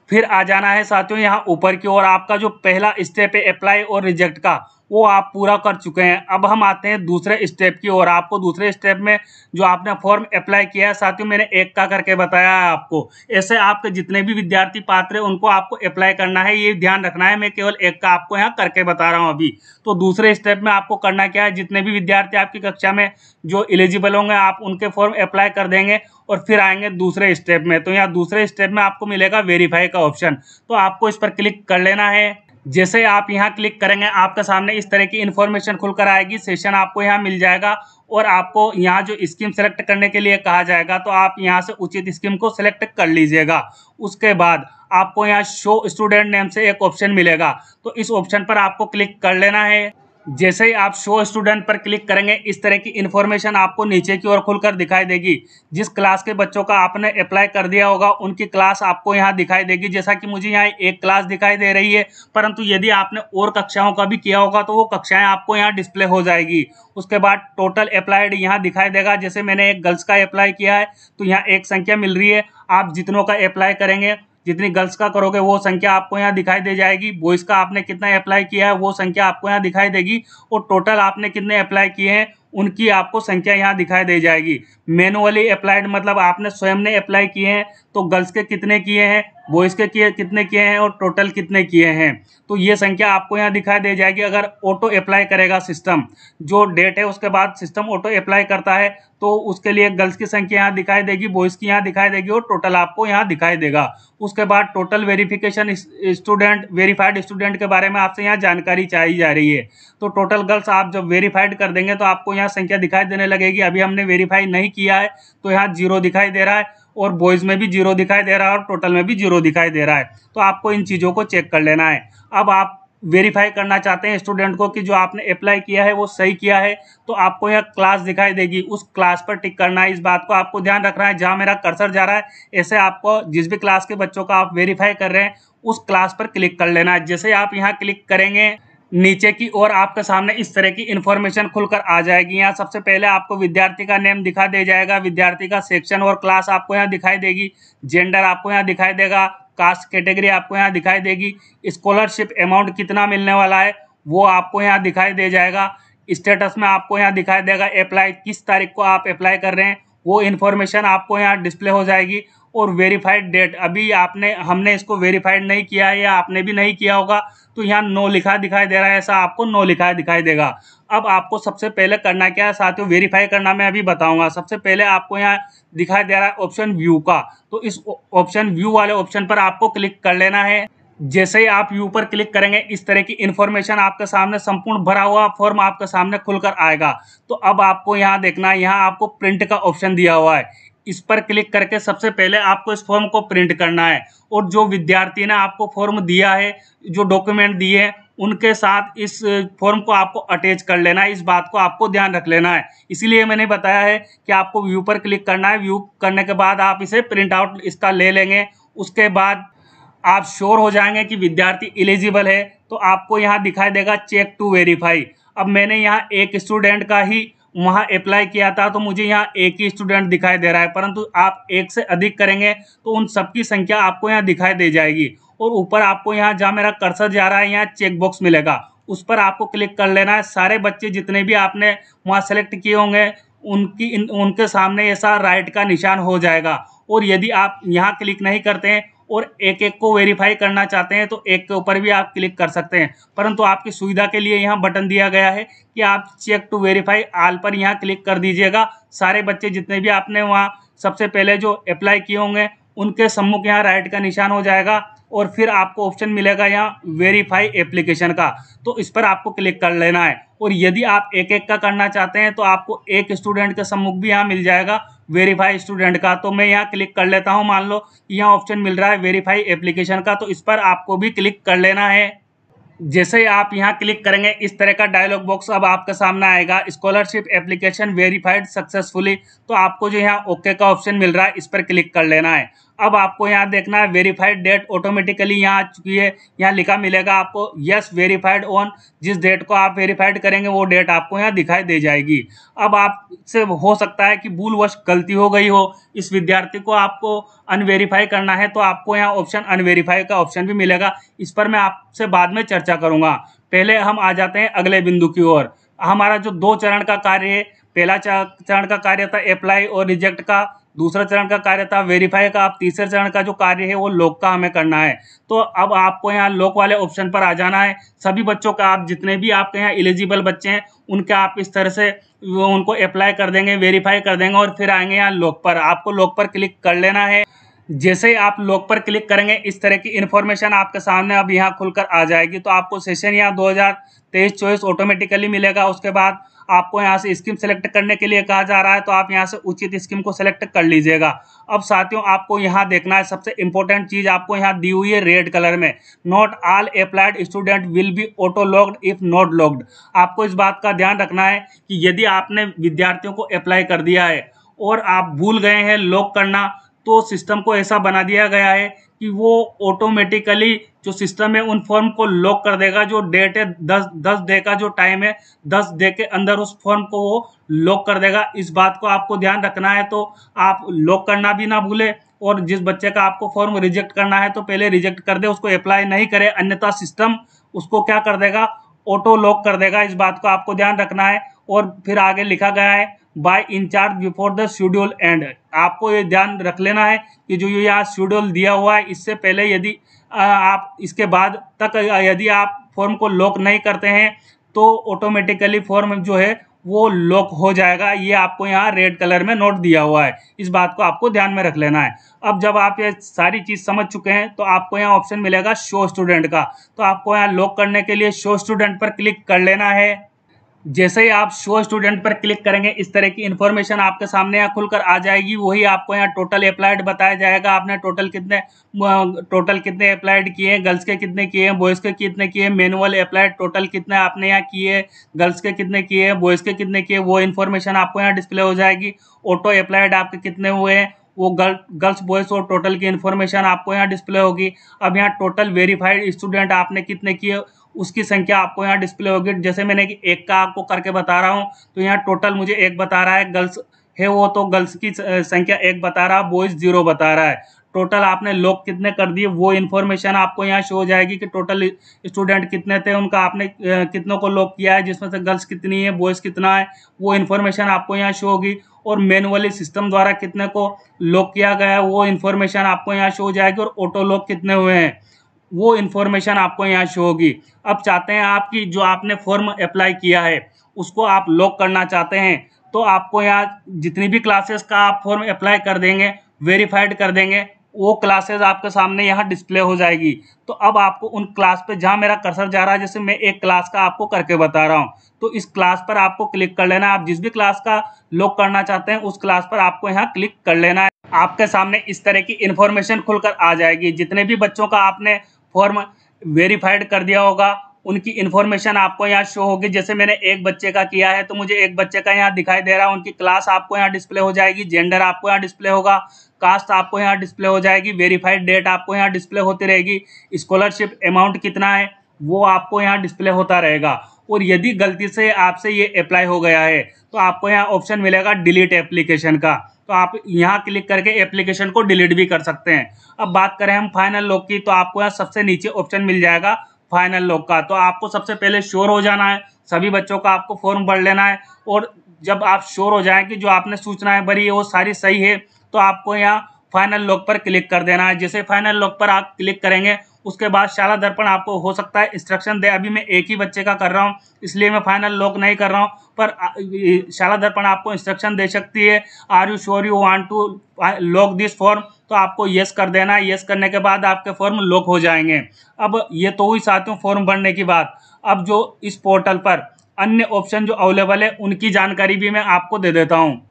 फिर आ जाना है साथियों यहाँ ऊपर की ओर। आपका जो पहला स्टेप है अप्लाई और रिजेक्ट का, वो आप पूरा कर चुके हैं। अब हम आते हैं दूसरे स्टेप की ओर। आपको दूसरे स्टेप में जो आपने फॉर्म अप्लाई किया है साथियों, मैंने एक का करके बताया है आपको। ऐसे आपके जितने भी विद्यार्थी पात्र हैं उनको आपको अप्लाई करना है, ये ध्यान रखना है। मैं केवल एक का आपको यहाँ करके बता रहा हूँ अभी। तो दूसरे स्टेप में आपको करना क्या है, जितने भी विद्यार्थी आपकी कक्षा में जो एलिजिबल होंगे आप उनके फॉर्म अप्लाई कर देंगे और फिर आएंगे दूसरे स्टेप में। तो यहाँ दूसरे स्टेप में आपको मिलेगा वेरीफाई का ऑप्शन, तो आपको इस पर क्लिक कर लेना है। जैसे आप यहाँ क्लिक करेंगे आपके सामने इस तरह की इन्फॉर्मेशन खुलकर आएगी, सेशन आपको यहाँ मिल जाएगा और आपको यहाँ जो स्कीम सेलेक्ट करने के लिए कहा जाएगा, तो आप यहाँ से उचित स्कीम को सेलेक्ट कर लीजिएगा। उसके बाद आपको यहाँ शो स्टूडेंट नेम से एक ऑप्शन मिलेगा, तो इस ऑप्शन पर आपको क्लिक कर लेना है। जैसे ही आप शो स्टूडेंट पर क्लिक करेंगे इस तरह की इन्फॉर्मेशन आपको नीचे की ओर खुलकर दिखाई देगी। जिस क्लास के बच्चों का आपने अप्लाई कर दिया होगा उनकी क्लास आपको यहाँ दिखाई देगी। जैसा कि मुझे यहाँ एक क्लास दिखाई दे रही है, परंतु यदि आपने और कक्षाओं का भी किया होगा तो वो कक्षाएं आपको यहाँ डिस्प्ले हो जाएगी। उसके बाद टोटल अप्लाइड यहाँ दिखाई देगा। जैसे मैंने एक गर्ल्स का अप्लाई किया है तो यहाँ एक संख्या मिल रही है। आप जितनों का अप्लाई करेंगे, जितनी गर्ल्स का करोगे वो संख्या आपको यहाँ दिखाई दे जाएगी। बॉयज का आपने कितना अप्लाई किया है वो संख्या आपको यहाँ दिखाई देगी और टोटल आपने कितने अप्लाई किए हैं उनकी आपको संख्या यहाँ दिखाई दे जाएगी। मैनुअली अप्लाइड मतलब आपने स्वयं ने अप्लाई किए हैं तो गर्ल्स के कितने किए हैं, बॉयज़ के कितने किए हैं और टोटल कितने किए हैं, तो ये संख्या आपको यहाँ दिखाई दे जाएगी। अगर ऑटो अप्लाई करेगा सिस्टम, जो डेट है उसके बाद सिस्टम ऑटो अप्लाई करता है तो उसके लिए गर्ल्स की संख्या यहाँ दिखाई देगी, बॉयज़ की यहाँ दिखाई देगी और टोटल आपको यहाँ दिखाई देगा। उसके बाद total verification student, verified student के बारे में आपसे यहाँ जानकारी चाहिए जा रही है। तो टोटल गर्ल्स आप जब वेरीफाइड कर देंगे तो आपको यहाँ संख्या दिखाई देने लगेगी। अभी हमने वेरीफाई नहीं किया है तो यहाँ 0 दिखाई दे रहा है और बॉयज़ में भी 0 दिखाई दे रहा है और टोटल में भी 0 दिखाई दे रहा है। तो आपको इन चीज़ों को चेक कर लेना है। अब आप वेरीफाई करना चाहते हैं स्टूडेंट को कि जो आपने अप्लाई किया है वो सही किया है, तो आपको यह क्लास दिखाई देगी, उस क्लास पर टिक करना है। इस बात को आपको ध्यान रखना है, जहां मेरा कर्सर जा रहा है ऐसे आपको जिस भी क्लास के बच्चों का आप वेरीफाई कर रहे हैं उस क्लास पर क्लिक कर लेना है। जैसे आप यहाँ क्लिक करेंगे नीचे की ओर आपके सामने इस तरह की इन्फॉर्मेशन खुलकर आ जाएगी। यहाँ सबसे पहले आपको विद्यार्थी का नेम दिखा दे जाएगा, विद्यार्थी का सेक्शन और क्लास आपको यहाँ दिखाई देगी, जेंडर आपको यहाँ दिखाई देगा, कास्ट कैटेगरी आपको यहाँ दिखाई देगी, स्कॉलरशिप अमाउंट कितना मिलने वाला है वो आपको यहाँ दिखाई दे जाएगा, स्टेटस में आपको यहाँ दिखाई देगा अप्लाई किस तारीख को आप अप्लाई कर रहे हैं वो इन्फॉर्मेशन आपको यहाँ डिस्प्ले हो जाएगी। और वेरीफाइड डेट, अभी हमने इसको वेरीफाइड नहीं किया है या आपने भी नहीं किया होगा तो यहाँ नो लिखा दिखाई दे रहा है, ऐसा आपको नो लिखा दिखाई देगा। अब आपको सबसे पहले करना क्या है साथियों, वेरीफाई करना मैं अभी बताऊंगा। सबसे पहले आपको यहाँ दिखाई दे रहा है ऑप्शन व्यू का, तो इस ऑप्शन व्यू वाले ऑप्शन पर आपको क्लिक कर लेना है। जैसे ही आप व्यू पर क्लिक करेंगे इस तरह की इन्फॉर्मेशन आपके सामने संपूर्ण भरा हुआ फॉर्म आपके सामने खुलकर आएगा। तो अब आपको यहाँ देखना है, यहाँ आपको प्रिंट का ऑप्शन दिया हुआ है, इस पर क्लिक करके सबसे पहले आपको इस फॉर्म को प्रिंट करना है और जो विद्यार्थी ने आपको फॉर्म दिया है, जो डॉक्यूमेंट दिए हैं उनके साथ इस फॉर्म को आपको अटैच कर लेना है। इस बात को आपको ध्यान रख लेना है, इसीलिए मैंने बताया है कि आपको व्यू पर क्लिक करना है। व्यू करने के बाद आप इसे प्रिंट आउट इसका ले लेंगे। उसके बाद आप श्योर हो जाएंगे कि विद्यार्थी एलिजिबल है तो आपको यहाँ दिखाई देगा चेक टू वेरीफाई। अब मैंने यहाँ एक स्टूडेंट का ही वहाँ अप्लाई किया था तो मुझे यहाँ एक ही स्टूडेंट दिखाई दे रहा है, परंतु आप एक से अधिक करेंगे तो उन सबकी संख्या आपको यहाँ दिखाई दे जाएगी। और ऊपर आपको यहाँ जहाँ मेरा कर्सर जा रहा है यहाँ चेक बॉक्स मिलेगा, उस पर आपको क्लिक कर लेना है। सारे बच्चे जितने भी आपने वहाँ सेलेक्ट किए होंगे उनके सामने ऐसा राइट का निशान हो जाएगा। और यदि आप यहाँ क्लिक नहीं करते हैं और एक एक को वेरीफाई करना चाहते हैं तो एक के ऊपर भी आप क्लिक कर सकते हैं, परंतु आपकी सुविधा के लिए यहाँ बटन दिया गया है कि आप चेक टू वेरीफाई ऑल पर यहाँ क्लिक कर दीजिएगा। सारे बच्चे जितने भी आपने वहाँ सबसे पहले जो अप्लाई किए होंगे उनके सम्मुख यहाँ राइट का निशान हो जाएगा और फिर आपको ऑप्शन मिलेगा यहाँ वेरीफाई एप्लीकेशन का, तो इस पर आपको क्लिक कर लेना है। और यदि आप एक एक का करना चाहते हैं तो आपको एक स्टूडेंट के सम्मुख भी यहाँ मिल जाएगा वेरीफाई स्टूडेंट का, तो मैं यहाँ क्लिक कर लेता हूँ। मान लो यहाँ ऑप्शन मिल रहा है वेरीफाई एप्लीकेशन का, तो इस पर आपको भी क्लिक कर लेना है। जैसे ही आप यहाँ क्लिक करेंगे इस तरह का डायलॉग बॉक्स अब आपके सामने आएगा, स्कॉलरशिप एप्लीकेशन वेरीफाइड सक्सेसफुली। तो आपको जो यहाँ ओके का ऑप्शन मिल रहा है इस पर क्लिक कर लेना है। अब आपको यहाँ देखना है वेरीफाइड डेट ऑटोमेटिकली यहाँ आ चुकी है, यहाँ लिखा मिलेगा आपको यस वेरीफाइड ऑन। जिस डेट को आप वेरीफाइड करेंगे वो डेट आपको यहाँ दिखाई दे जाएगी। अब आपसे हो सकता है कि भूलवश गलती हो गई हो, इस विद्यार्थी को आपको अनवेरीफाई करना है तो आपको यहाँ ऑप्शन अनवेरीफाई का ऑप्शन भी मिलेगा। इस पर मैं आपसे बाद में चर्चा करूंगा। पहले हम आ जाते हैं अगले बिंदु की ओर। हमारा जो 2 चरण का कार्य है, पहला चरण का कार्य था अप्लाई और रिजेक्ट का, दूसरा चरण का कार्य था वेरीफाई का। अब तीसरे चरण का जो कार्य है वो लॉक का हमें करना है। तो अब आपको यहाँ लॉक वाले ऑप्शन पर आ जाना है। सभी बच्चों का, आप जितने भी आपके यहाँ एलिजिबल बच्चे हैं उनके आप इस तरह से उनको अप्लाई कर देंगे, वेरीफाई कर देंगे और फिर आएंगे यहाँ लॉक पर। आपको लॉक पर क्लिक कर लेना है। जैसे ही आप लॉक पर क्लिक करेंगे इस तरह की इन्फॉर्मेशन आपके सामने अब यहाँ खुलकर आ जाएगी। तो आपको सेशन यहाँ 2023-24 ऑटोमेटिकली मिलेगा। उसके बाद आपको यहाँ से स्कीम सेलेक्ट करने के लिए कहा जा रहा है, तो आप यहाँ से उचित स्कीम को सेलेक्ट कर लीजिएगा। अब साथियों आपको यहाँ देखना है, सबसे इंपॉर्टेंट चीज आपको यहाँ दी हुई है रेड कलर में, not all applied student will be auto locked if not locked. आपको इस बात का ध्यान रखना है कि यदि आपने विद्यार्थियों को अप्लाई कर दिया है और आप भूल गए हैं लॉक करना, तो सिस्टम को ऐसा बना दिया गया है कि वो ऑटोमेटिकली जो सिस्टम है उन फॉर्म को लॉक कर देगा। जो डेट है 10 डे का जो टाइम है, 10 डे के अंदर उस फॉर्म को वो लॉक कर देगा। इस बात को आपको ध्यान रखना है, तो आप लॉक करना भी ना भूले। और जिस बच्चे का आपको फॉर्म रिजेक्ट करना है तो पहले रिजेक्ट कर दे, उसको अप्लाई नहीं करे, अन्यथा सिस्टम उसको क्या कर देगा, ऑटो लॉक कर देगा। इस बात को आपको ध्यान रखना है। और फिर आगे लिखा गया है by incharge before the schedule end. आपको ये ध्यान रख लेना है कि जो ये यहाँ शेड्यूल दिया हुआ है इससे पहले यदि आप इसके बाद तक यदि आप फॉर्म को लॉक नहीं करते हैं तो ऑटोमेटिकली फॉर्म जो है वो लॉक हो जाएगा। ये आपको यहाँ रेड कलर में नोट दिया हुआ है, इस बात को आपको ध्यान में रख लेना है। अब जब आप ये सारी चीज समझ चुके हैं तो आपको यहाँ ऑप्शन मिलेगा शो स्टूडेंट का, तो आपको यहाँ लॉक करने के लिए शो स्टूडेंट पर क्लिक कर लेना है। जैसे ही आप शो स्टूडेंट पर क्लिक करेंगे इस तरह की इन्फॉर्मेशन आपके सामने यहाँ खुलकर आ जाएगी। वही आपको यहाँ टोटल अप्लाइड बताया जाएगा, आपने टोटल कितने अप्लाइड किए हैं, गर्ल्स के कितने किए हैं, बॉयज़ के कितने किए हैं, मैनुअल अप्लाइड टोटल कितने आपने यहाँ किए, गर्ल्स के कितने किए हैं, बॉयज़ के कितने किए, वो इन्फॉर्मेशन आपको यहाँ डिस्प्ले हो जाएगी। ऑटो अप्लाइड आपके कितने हुए हैं, वो गर्ल्स बॉयज़ और टोटल की इन्फॉर्मेशन आपको यहाँ डिस्प्ले होगी। अब यहाँ टोटल वेरीफाइड स्टूडेंट आपने कितने किए उसकी संख्या आपको यहाँ डिस्प्ले होगी। जैसे मैंने एक का आपको करके बता रहा हूँ तो यहाँ टोटल मुझे 1 बता रहा है, गर्ल्स है वो तो गर्ल्स की संख्या 1 बता रहा है, बॉयज़ 0 बता रहा है। टोटल आपने लॉक कितने कर दिए वो इन्फॉर्मेशन आपको यहाँ शो हो जाएगी कि टोटल स्टूडेंट कितने थे, उनका आपने कितनों को लॉक किया है, जिसमें से गर्ल्स कितनी है, बॉयज़ कितना है, वो इन्फॉर्मेशन आपको यहाँ शो होगी। और मैनुअली सिस्टम द्वारा कितने को लॉक किया गया है वो इन्फॉर्मेशन आपको यहाँ शो हो जाएगी। और ऑटो लॉक कितने हुए हैं वो इन्फॉर्मेशन आपको यहाँ शो होगी। अब चाहते हैं आपकी जो आपने फॉर्म अप्लाई किया है उसको आप लॉक करना चाहते हैं तो आपको यहाँ जितनी भी क्लासेस का आप फॉर्म अप्लाई कर देंगे, वेरीफाइड कर देंगे, वो क्लासेस आपके सामने यहाँ डिस्प्ले हो जाएगी। तो अब आपको उन क्लास पे जहाँ मेरा कर्सर जा रहा है, जैसे मैं एक क्लास का आपको करके बता रहा हूँ, तो इस क्लास पर आपको क्लिक कर लेना है। आप जिस भी क्लास का लॉक करना चाहते हैं उस क्लास पर आपको यहाँ क्लिक कर लेना है। आपके सामने इस तरह की इन्फॉर्मेशन खुलकर आ जाएगी। जितने भी बच्चों का आपने फॉर्म वेरीफाइड कर दिया होगा उनकी इन्फॉर्मेशन आपको यहाँ शो होगी। जैसे मैंने एक बच्चे का किया है तो मुझे एक बच्चे का यहाँ दिखाई दे रहा है, उनकी क्लास आपको यहाँ डिस्प्ले हो जाएगी, जेंडर आपको यहाँ डिस्प्ले होगा, कास्ट आपको यहाँ डिस्प्ले हो जाएगी, वेरीफाइड डेट आपको यहाँ डिस्प्ले होती रहेगी, स्कॉलरशिप अमाउंट कितना है वो आपको यहाँ डिस्प्ले होता रहेगा। और यदि गलती से आपसे ये अप्लाई हो गया है तो आपको यहाँ ऑप्शन मिलेगा डिलीट एप्लीकेशन का, तो आप यहाँ क्लिक करके एप्लीकेशन को डिलीट भी कर सकते हैं। अब बात करें हम फाइनल लॉक की, तो आपको यहाँ सबसे नीचे ऑप्शन मिल जाएगा फाइनल लॉक का। तो आपको सबसे पहले श्योर हो जाना है, सभी बच्चों का आपको फॉर्म भर लेना है, और जब आप श्योर हो जाएं कि जो आपने सूचनाएं भरी है वो सारी सही है तो आपको यहाँ फाइनल लॉक पर क्लिक कर देना है। जैसे फाइनल लॉक पर आप क्लिक करेंगे उसके बाद शाला दर्पण आपको हो सकता है इंस्ट्रक्शन दे। अभी मैं एक ही बच्चे का कर रहा हूँ इसलिए मैं फाइनल लॉक नहीं कर रहा हूँ, पर शाला दर्पण आपको इंस्ट्रक्शन दे सकती है, are you sure you want to lock this form, तो आपको यस कर देना है। यस करने के बाद आपके फॉर्म लॉक हो जाएंगे। अब ये तो हुई साथियों फॉर्म भरने की बात। अब जो इस पोर्टल पर अन्य ऑप्शन जो अवेलेबल है उनकी जानकारी भी मैं आपको दे देता हूँ।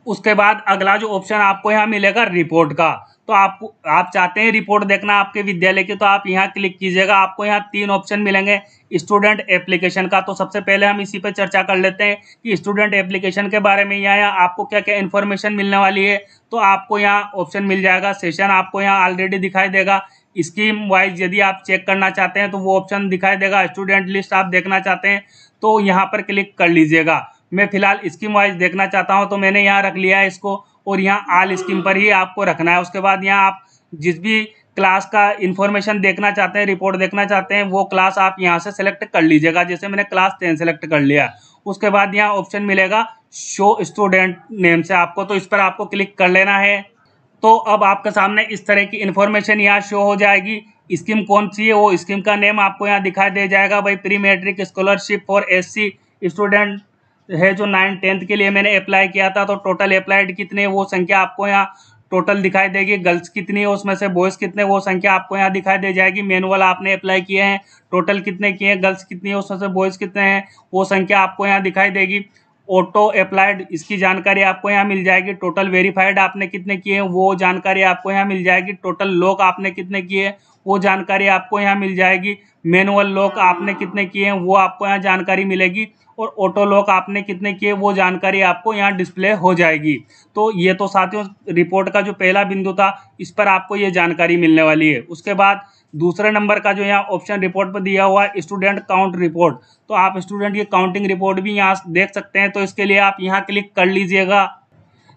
उसके बाद अगला जो ऑप्शन आपको यहाँ मिलेगा रिपोर्ट का, तो आप चाहते हैं रिपोर्ट देखना आपके विद्यालय की, तो आप यहाँ क्लिक कीजिएगा। आपको यहाँ 3 ऑप्शन मिलेंगे स्टूडेंट एप्लीकेशन का। तो सबसे पहले हम इसी पर चर्चा कर लेते हैं कि स्टूडेंट एप्लीकेशन के बारे में यहाँ आपको क्या क्या इन्फॉर्मेशन मिलने वाली है। तो आपको यहाँ ऑप्शन मिल जाएगा सेशन, आपको यहाँ ऑलरेडी दिखाई देगा। स्कीम वाइज यदि आप चेक करना चाहते हैं तो वो ऑप्शन दिखाई देगा। स्टूडेंट लिस्ट आप देखना चाहते हैं तो यहाँ पर क्लिक कर लीजिएगा। मैं फिलहाल स्कीम वाइज देखना चाहता हूँ तो मैंने यहाँ रख लिया है इसको, और यहाँ ऑल स्कीम पर ही आपको रखना है। उसके बाद यहाँ आप जिस भी क्लास का इन्फॉर्मेशन देखना चाहते हैं, रिपोर्ट देखना चाहते हैं, वो क्लास आप यहाँ से सेलेक्ट कर लीजिएगा। जैसे मैंने क्लास 10 सेलेक्ट कर लिया। उसके बाद यहाँ ऑप्शन मिलेगा शो स्टूडेंट नेम से आपको, तो इस पर आपको क्लिक कर लेना है। तो अब आपके सामने इस तरह की इन्फॉर्मेशन यहाँ शो हो जाएगी। स्कीम कौन सी है वो स्कीम का नेम आपको यहाँ दिखाई दे जाएगा। भाई pre matric scholarship for SC student है जो 9th-10th के लिए मैंने अप्लाई किया था। तो टोटल अप्लाइड कितने वो संख्या आपको यहाँ टोटल दिखाई देगी। गर्ल्स कितनी है उसमें से बॉयज़ कितने वो संख्या आपको यहाँ दिखाई दे जाएगी। मैनुअल आपने अप्लाई किए हैं, टोटल कितने किए हैं, गर्ल्स कितनी है उसमें से बॉयज़ कितने हैं वो संख्या आपको यहाँ दिखाई देगी। ऑटो अप्लाइड इसकी जानकारी आपको यहाँ मिल जाएगी। टोटल वेरीफाइड आपने कितने किए हैं वो जानकारी आपको यहाँ मिल जाएगी। टोटल लॉक आपने कितने किए वो जानकारी आपको यहाँ मिल जाएगी। मैनुअल लॉक आपने कितने किए हैं वो आपको यहाँ जानकारी मिलेगी, और ऑटो लॉक आपने कितने किए वो जानकारी आपको यहाँ डिस्प्ले हो जाएगी। तो ये तो साथियों रिपोर्ट का जो पहला बिंदु था, इस पर आपको ये जानकारी मिलने वाली है। उसके बाद दूसरे नंबर का जो यहाँ ऑप्शन रिपोर्ट पर दिया हुआ है स्टूडेंट काउंट रिपोर्ट, तो आप स्टूडेंट की काउंटिंग रिपोर्ट भी यहाँ देख सकते हैं। तो इसके लिए आप यहाँ क्लिक कर लीजिएगा।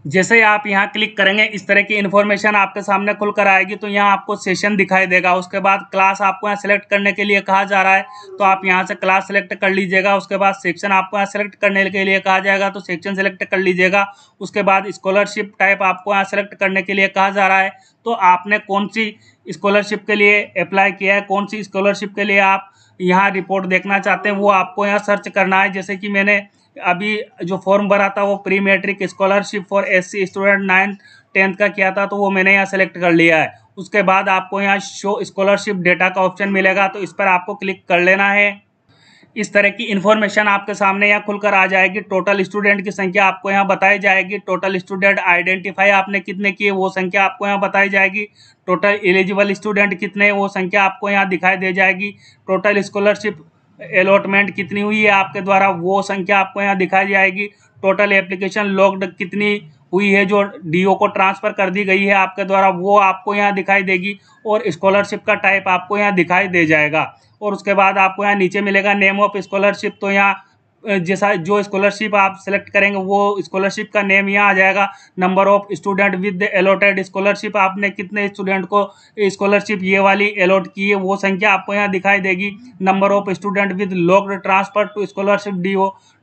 जैसे आप यहाँ क्लिक करेंगे इस तरह की इन्फॉर्मेशन आपके सामने खुल कर आएगी। तो यहाँ आपको सेशन दिखाई देगा। उसके बाद क्लास आपको यहाँ सेलेक्ट करने के लिए कहा जा रहा है, तो आप यहाँ से क्लास सेलेक्ट कर लीजिएगा। उसके बाद सेक्शन आपको यहाँ सेलेक्ट करने के लिए कहा जाएगा, तो सेक्शन सेलेक्ट कर लीजिएगा। उसके बाद स्कॉलरशिप टाइप आपको यहाँ सेलेक्ट करने के लिए कहा जा रहा है, तो आपने कौन सी स्कॉलरशिप के लिए अप्लाई किया है, कौन सी स्कॉलरशिप के लिए आप यहाँ रिपोर्ट देखना चाहते हैं वो आपको यहाँ सर्च करना है। जैसे कि मैंने अभी जो फॉर्म भरा था वो pre matric scholarship for SC student 9th-10th का किया था, तो वो मैंने यहाँ सेलेक्ट कर लिया है। उसके बाद आपको यहाँ शो स्कॉलरशिप डेटा का ऑप्शन मिलेगा, तो इस पर आपको क्लिक कर लेना है। इस तरह की इन्फॉर्मेशन आपके सामने यहाँ खुलकर आ जाएगी। टोटल स्टूडेंट की संख्या आपको यहाँ बताई जाएगी। टोटल स्टूडेंट आइडेंटिफाई आपने कितने किए वो संख्या आपको यहाँ बताई जाएगी। टोटल एलिजिबल स्टूडेंट कितने वो संख्या आपको यहाँ दिखाई दे जाएगी। टोटल स्कॉलरशिप अलॉटमेंट कितनी हुई है आपके द्वारा वो संख्या आपको यहाँ दिखाई जाएगी। टोटल एप्लीकेशन लॉक्ड कितनी हुई है जो DO को ट्रांसफ़र कर दी गई है आपके द्वारा वो आपको यहाँ दिखाई देगी, और स्कॉलरशिप का टाइप आपको यहाँ दिखाई दे जाएगा। और उसके बाद आपको यहाँ नीचे मिलेगा नेम ऑफ स्कॉलरशिप, तो यहाँ जैसा जो स्कॉलरशिप आप सेलेक्ट करेंगे वो स्कॉलरशिप का नेम यहाँ आ जाएगा। Number of student with allotted scholarship, आपने कितने स्टूडेंट को स्कॉलरशिप ये वाली अलॉट की है वो संख्या आपको यहाँ दिखाई देगी। Number of student with locked transfer to scholarship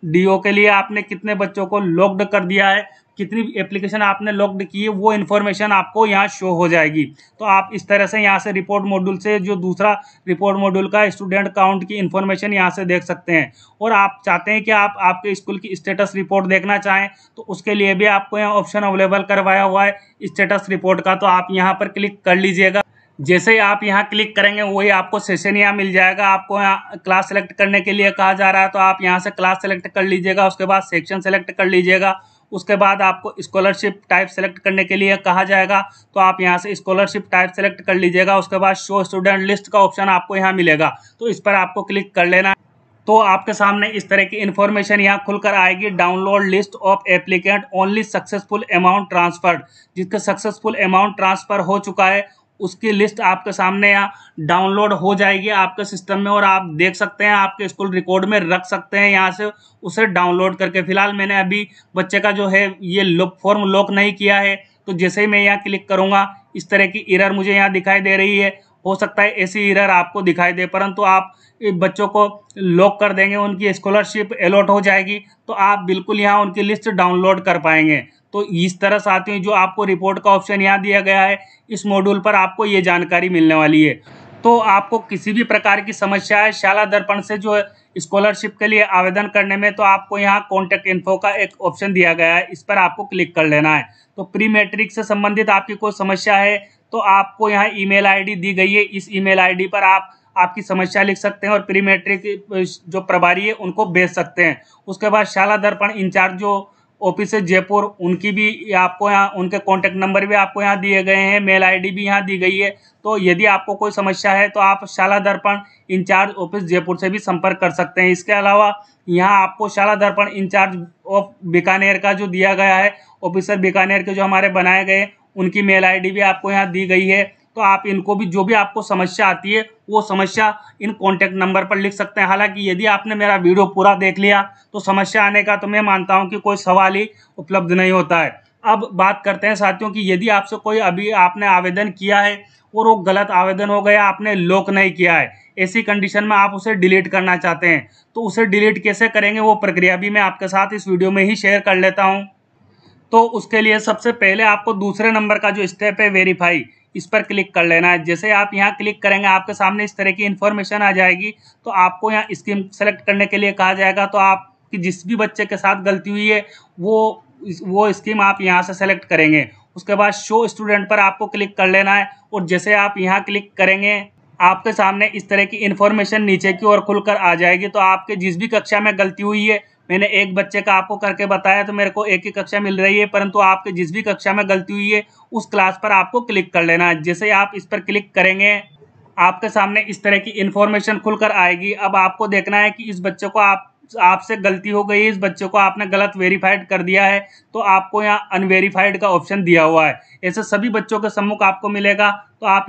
DO के लिए आपने कितने बच्चों को लॉक्ड कर दिया है, कितनी एप्लीकेशन आपने लॉक्ड की है वो इन्फॉर्मेशन आपको यहाँ शो हो जाएगी। तो आप इस तरह से यहाँ से रिपोर्ट मॉड्यूल से जो दूसरा रिपोर्ट मॉड्यूल का स्टूडेंट काउंट की इन्फॉर्मेशन यहाँ से देख सकते हैं। और आप चाहते हैं कि आप आपके स्कूल की स्टेटस रिपोर्ट देखना चाहें तो उसके लिए भी आपको यहाँ ऑप्शन अवेलेबल करवाया हुआ है स्टेटस रिपोर्ट का, तो आप यहाँ पर क्लिक कर लीजिएगा। जैसे ही आप यहाँ क्लिक करेंगे वही आपको सेशन यहाँ मिल जाएगा। आपको यहाँ क्लास सेलेक्ट करने के लिए कहा जा रहा है, तो आप यहाँ से क्लास सेलेक्ट कर लीजिएगा। उसके बाद सेक्शन सेलेक्ट कर लीजिएगा। उसके बाद आपको स्कॉलरशिप टाइप सेलेक्ट करने के लिए कहा जाएगा, तो आप यहाँ से स्कॉलरशिप टाइप सेलेक्ट कर लीजिएगा। उसके बाद शो स्टूडेंट लिस्ट का ऑप्शन आपको यहाँ मिलेगा, तो इस पर आपको क्लिक कर लेना है। तो आपके सामने इस तरह की इन्फॉर्मेशन यहाँ खुलकर आएगी। Download list of applicant only successful amount transferred, जिसका सक्सेसफुल अमाउंट ट्रांसफर हो चुका है उसकी लिस्ट आपके सामने यहाँ डाउनलोड हो जाएगी आपके सिस्टम में, और आप देख सकते हैं, आपके स्कूल रिकॉर्ड में रख सकते हैं यहाँ से उसे डाउनलोड करके। फिलहाल मैंने अभी बच्चे का जो है ये फॉर्म लॉक नहीं किया है, तो जैसे ही मैं यहाँ क्लिक करूँगा इस तरह की एरर मुझे यहाँ दिखाई दे रही है। हो सकता है ऐसी एरर आपको दिखाई दे, परंतु आप बच्चों को लॉक कर देंगे, उनकी स्कॉलरशिप अलॉट हो जाएगी, तो आप बिल्कुल यहाँ उनकी लिस्ट डाउनलोड कर पाएंगे। तो इस तरह साथियों जो आपको रिपोर्ट का ऑप्शन यहाँ दिया गया है, इस मॉड्यूल पर आपको ये जानकारी मिलने वाली है। तो आपको किसी भी प्रकार की समस्या है शाला दर्पण से जो स्कॉलरशिप के लिए आवेदन करने में, तो आपको यहाँ कॉन्टैक्ट इन्फो का एक ऑप्शन दिया गया है, इस पर आपको क्लिक कर लेना है। तो प्री मैट्रिक से संबंधित आपकी कोई समस्या है तो आपको यहाँ ईमेल आईडी दी गई है, इस ईमेल आईडी पर आप आपकी समस्या लिख सकते हैं और प्री मैट्रिक जो प्रभारी है उनको भेज सकते हैं। उसके बाद शाला दर्पण इंचार्ज जो ऑफिस है जयपुर, उनकी भी आपको यहाँ उनके कॉन्टैक्ट नंबर भी आपको यहाँ दिए गए हैं, मेल आईडी भी यहाँ दी गई है। तो यदि आपको कोई समस्या है तो आप शाला दर्पण इंचार्ज ऑफिस जयपुर से भी संपर्क कर सकते हैं। इसके अलावा यहाँ आपको शाला दर्पण इंचार्ज ऑफ बीकानेर का जो दिया गया है, ऑफिसर बीकानेर के जो हमारे बनाए गए, उनकी मेल आईडी भी आपको यहाँ दी गई है। तो आप इनको भी जो भी आपको समस्या आती है वो समस्या इन कॉन्टैक्ट नंबर पर लिख सकते हैं। हालांकि यदि आपने मेरा वीडियो पूरा देख लिया तो समस्या आने का तो मैं मानता हूं कि कोई सवाल ही उपलब्ध नहीं होता है। अब बात करते हैं साथियों कि यदि आपसे कोई अभी आपने आवेदन किया है और वो गलत आवेदन हो गया, आपने लॉक नहीं किया है, ऐसी कंडीशन में आप उसे डिलीट करना चाहते हैं, तो उसे डिलीट कैसे करेंगे वो प्रक्रिया भी मैं आपके साथ इस वीडियो में ही शेयर कर लेता हूँ। तो उसके लिए सबसे पहले आपको दूसरे नंबर का जो स्टेप है वेरीफाई, इस पर क्लिक कर लेना है। जैसे आप यहाँ क्लिक करेंगे आपके सामने इस तरह की इन्फॉर्मेशन आ जाएगी। तो आपको यहाँ स्कीम सेलेक्ट करने के लिए कहा जाएगा, तो आपकी जिस भी बच्चे के साथ गलती हुई है वो स्कीम आप यहाँ से सेलेक्ट करेंगे। उसके बाद शो स्टूडेंट पर आपको क्लिक कर लेना है, और जैसे आप यहाँ क्लिक करेंगे आपके सामने इस तरह की इन्फॉर्मेशन नीचे की ओर खुलकर आ जाएगी। तो आपके जिस भी कक्षा में गलती हुई है, मैंने एक बच्चे का आपको करके बताया तो मेरे को एक ही कक्षा मिल रही है, परंतु आपके जिस भी कक्षा में गलती हुई है उस क्लास पर आपको क्लिक कर लेना है। जैसे आप इस पर क्लिक करेंगे आपके सामने इस तरह की इन्फॉर्मेशन खुलकर आएगी। अब आपको देखना है कि इस बच्चे को आपसे गलती हो गई है, इस बच्चे को आपने गलत वेरीफाइड कर दिया है, तो आपको यहाँ अनवेरीफाइड का ऑप्शन दिया हुआ है। ऐसे सभी बच्चों के सम्मुख आपको मिलेगा, तो आप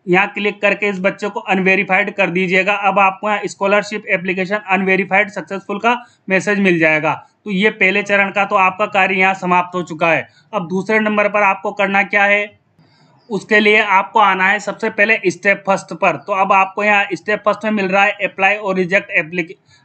यहाँ क्लिक करके इस बच्चे को अनवेरीफाइड कर दीजिएगा। अब आपको यहाँ स्कॉलरशिप एप्लीकेशन अनवेरीफाइड सक्सेसफुल का मैसेज मिल जाएगा। तो ये पहले चरण का तो आपका कार्य यहाँ समाप्त हो चुका है। अब दूसरे नंबर पर आपको करना क्या है, उसके लिए आपको आना है सबसे पहले स्टेप फर्स्ट पर। तो अब आपको यहाँ स्टेप फर्स्ट में मिल रहा है अप्लाई और रिजेक्ट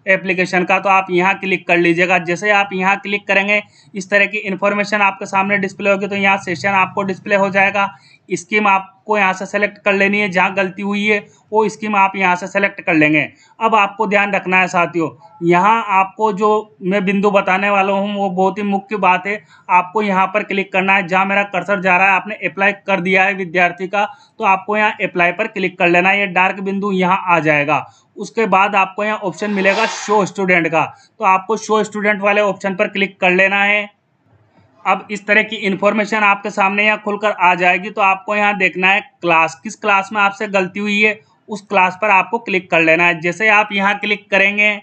एप्लीकेशन का, तो आप यहाँ क्लिक कर लीजिएगा। जैसे आप यहाँ क्लिक करेंगे इस तरह की इन्फॉर्मेशन आपके सामने डिस्प्ले होगी। तो यहाँ सेशन आपको डिस्प्ले हो जाएगा। स्कीम आपको यहाँ से सेलेक्ट कर लेनी है, जहाँ गलती हुई है वो स्कीम आप यहाँ से सेलेक्ट कर लेंगे। अब आपको ध्यान रखना है साथियों, यहाँ आपको जो मैं बिंदु बताने वाला हूँ वो बहुत ही मुख्य बात है। आपको यहाँ पर क्लिक करना है, जहाँ मेरा कर्सर जा रहा है, आपने अप्लाई कर दिया है विद्यार्थी का, तो आपको यहाँ अप्लाई पर क्लिक कर लेना है। ये डार्क बिंदु यहाँ आ जाएगा। उसके बाद आपको यहाँ ऑप्शन मिलेगा शो स्टूडेंट का, तो आपको शो स्टूडेंट वाले ऑप्शन पर क्लिक कर लेना है। अब इस तरह की इन्फॉर्मेशन आपके सामने यहाँ खुलकर आ जाएगी। तो आपको यहाँ देखना है क्लास, किस क्लास में आपसे गलती हुई है उस क्लास पर आपको क्लिक कर लेना है। जैसे आप यहाँ क्लिक करेंगे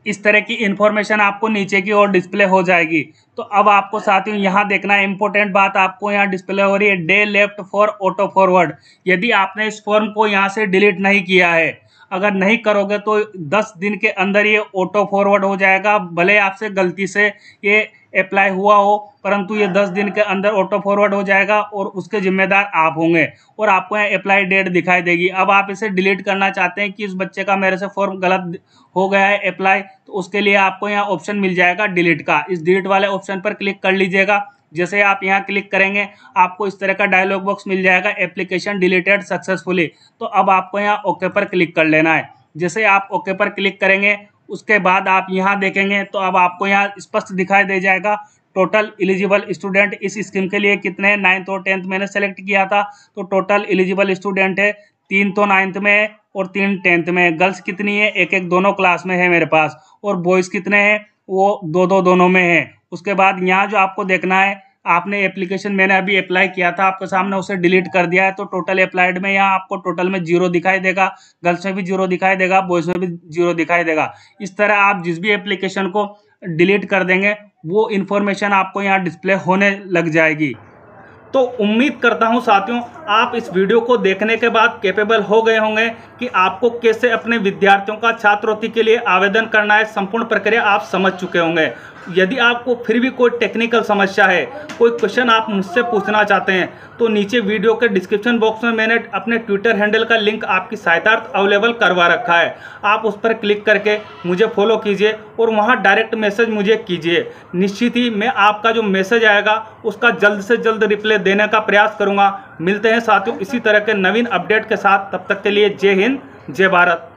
इस तरह की इन्फॉर्मेशन आपको नीचे की ओर डिस्प्ले हो जाएगी। तो अब आपको साथियों यहाँ देखना है, इंपॉर्टेंट बात आपको यहाँ डिस्प्ले हो रही है, day left for auto forward. यदि आपने इस फॉर्म को यहाँ से डिलीट नहीं किया है, अगर नहीं करोगे तो 10 दिन के अंदर ये ऑटो फॉरवर्ड हो जाएगा। भले आपसे गलती से ये अप्लाई हुआ हो, परंतु ये 10 दिन के अंदर ऑटो फॉरवर्ड हो जाएगा और उसके जिम्मेदार आप होंगे, और आपको यहाँ अप्लाई डेट दिखाई देगी। अब आप इसे डिलीट करना चाहते हैं कि इस बच्चे का मेरे से फॉर्म गलत हो गया है अप्लाई, तो उसके लिए आपको यहाँ ऑप्शन मिल जाएगा डिलीट का। इस डिलीट वाले ऑप्शन पर क्लिक कर लीजिएगा। जैसे आप यहाँ क्लिक करेंगे आपको इस तरह का डायलॉग बॉक्स मिल जाएगा, एप्लीकेशन डिलीटेड सक्सेसफुली। तो अब आपको यहाँ ओके पर क्लिक कर लेना है। जैसे आप ओके पर क्लिक करेंगे उसके बाद आप यहाँ देखेंगे तो अब आपको यहाँ स्पष्ट दिखाई दे जाएगा टोटल एलिजिबल स्टूडेंट इस स्कीम के लिए कितने हैं। 9th और 10th मैंने सेलेक्ट किया था, तो टोटल एलिजिबल स्टूडेंट है 3 तो 9th में है और 3 10th में है। गर्ल्स कितनी है, एक दोनों क्लास में है मेरे पास, और बॉयज़ कितने हैं, वो दो दोनों में है। उसके बाद यहाँ जो आपको देखना है, आपने एप्लीकेशन मैंने अभी अप्लाई किया था आपके सामने, उसे डिलीट कर दिया है तो टोटल अप्लाइड में यहाँ आपको टोटल में 0 दिखाई देगा, गर्ल्स में भी 0 दिखाई देगा, बॉयज़ में भी 0 दिखाई देगा। इस तरह आप जिस भी एप्लीकेशन को डिलीट कर देंगे वो इन्फॉर्मेशन आपको यहाँ डिस्प्ले होने लग जाएगी। तो उम्मीद करता हूं साथियों आप इस वीडियो को देखने के बाद कैपेबल हो गए होंगे कि आपको कैसे अपने विद्यार्थियों का छात्रवृत्ति के लिए आवेदन करना है। संपूर्ण प्रक्रिया आप समझ चुके होंगे। यदि आपको फिर भी कोई टेक्निकल समस्या है, कोई क्वेश्चन आप मुझसे पूछना चाहते हैं, तो नीचे वीडियो के डिस्क्रिप्शन बॉक्स में मैंने अपने ट्विटर हैंडल का लिंक आपकी सहायतार्थ अवेलेबल करवा रखा है। आप उस पर क्लिक करके मुझे फॉलो कीजिए और वहां डायरेक्ट मैसेज मुझे कीजिए। निश्चित ही मैं आपका जो मैसेज आएगा उसका जल्द से जल्द रिप्लाई देने का प्रयास करूंगा। मिलते हैं साथियों इसी तरह के नवीन अपडेट के साथ, तब तक के लिए जय हिंद, जय भारत।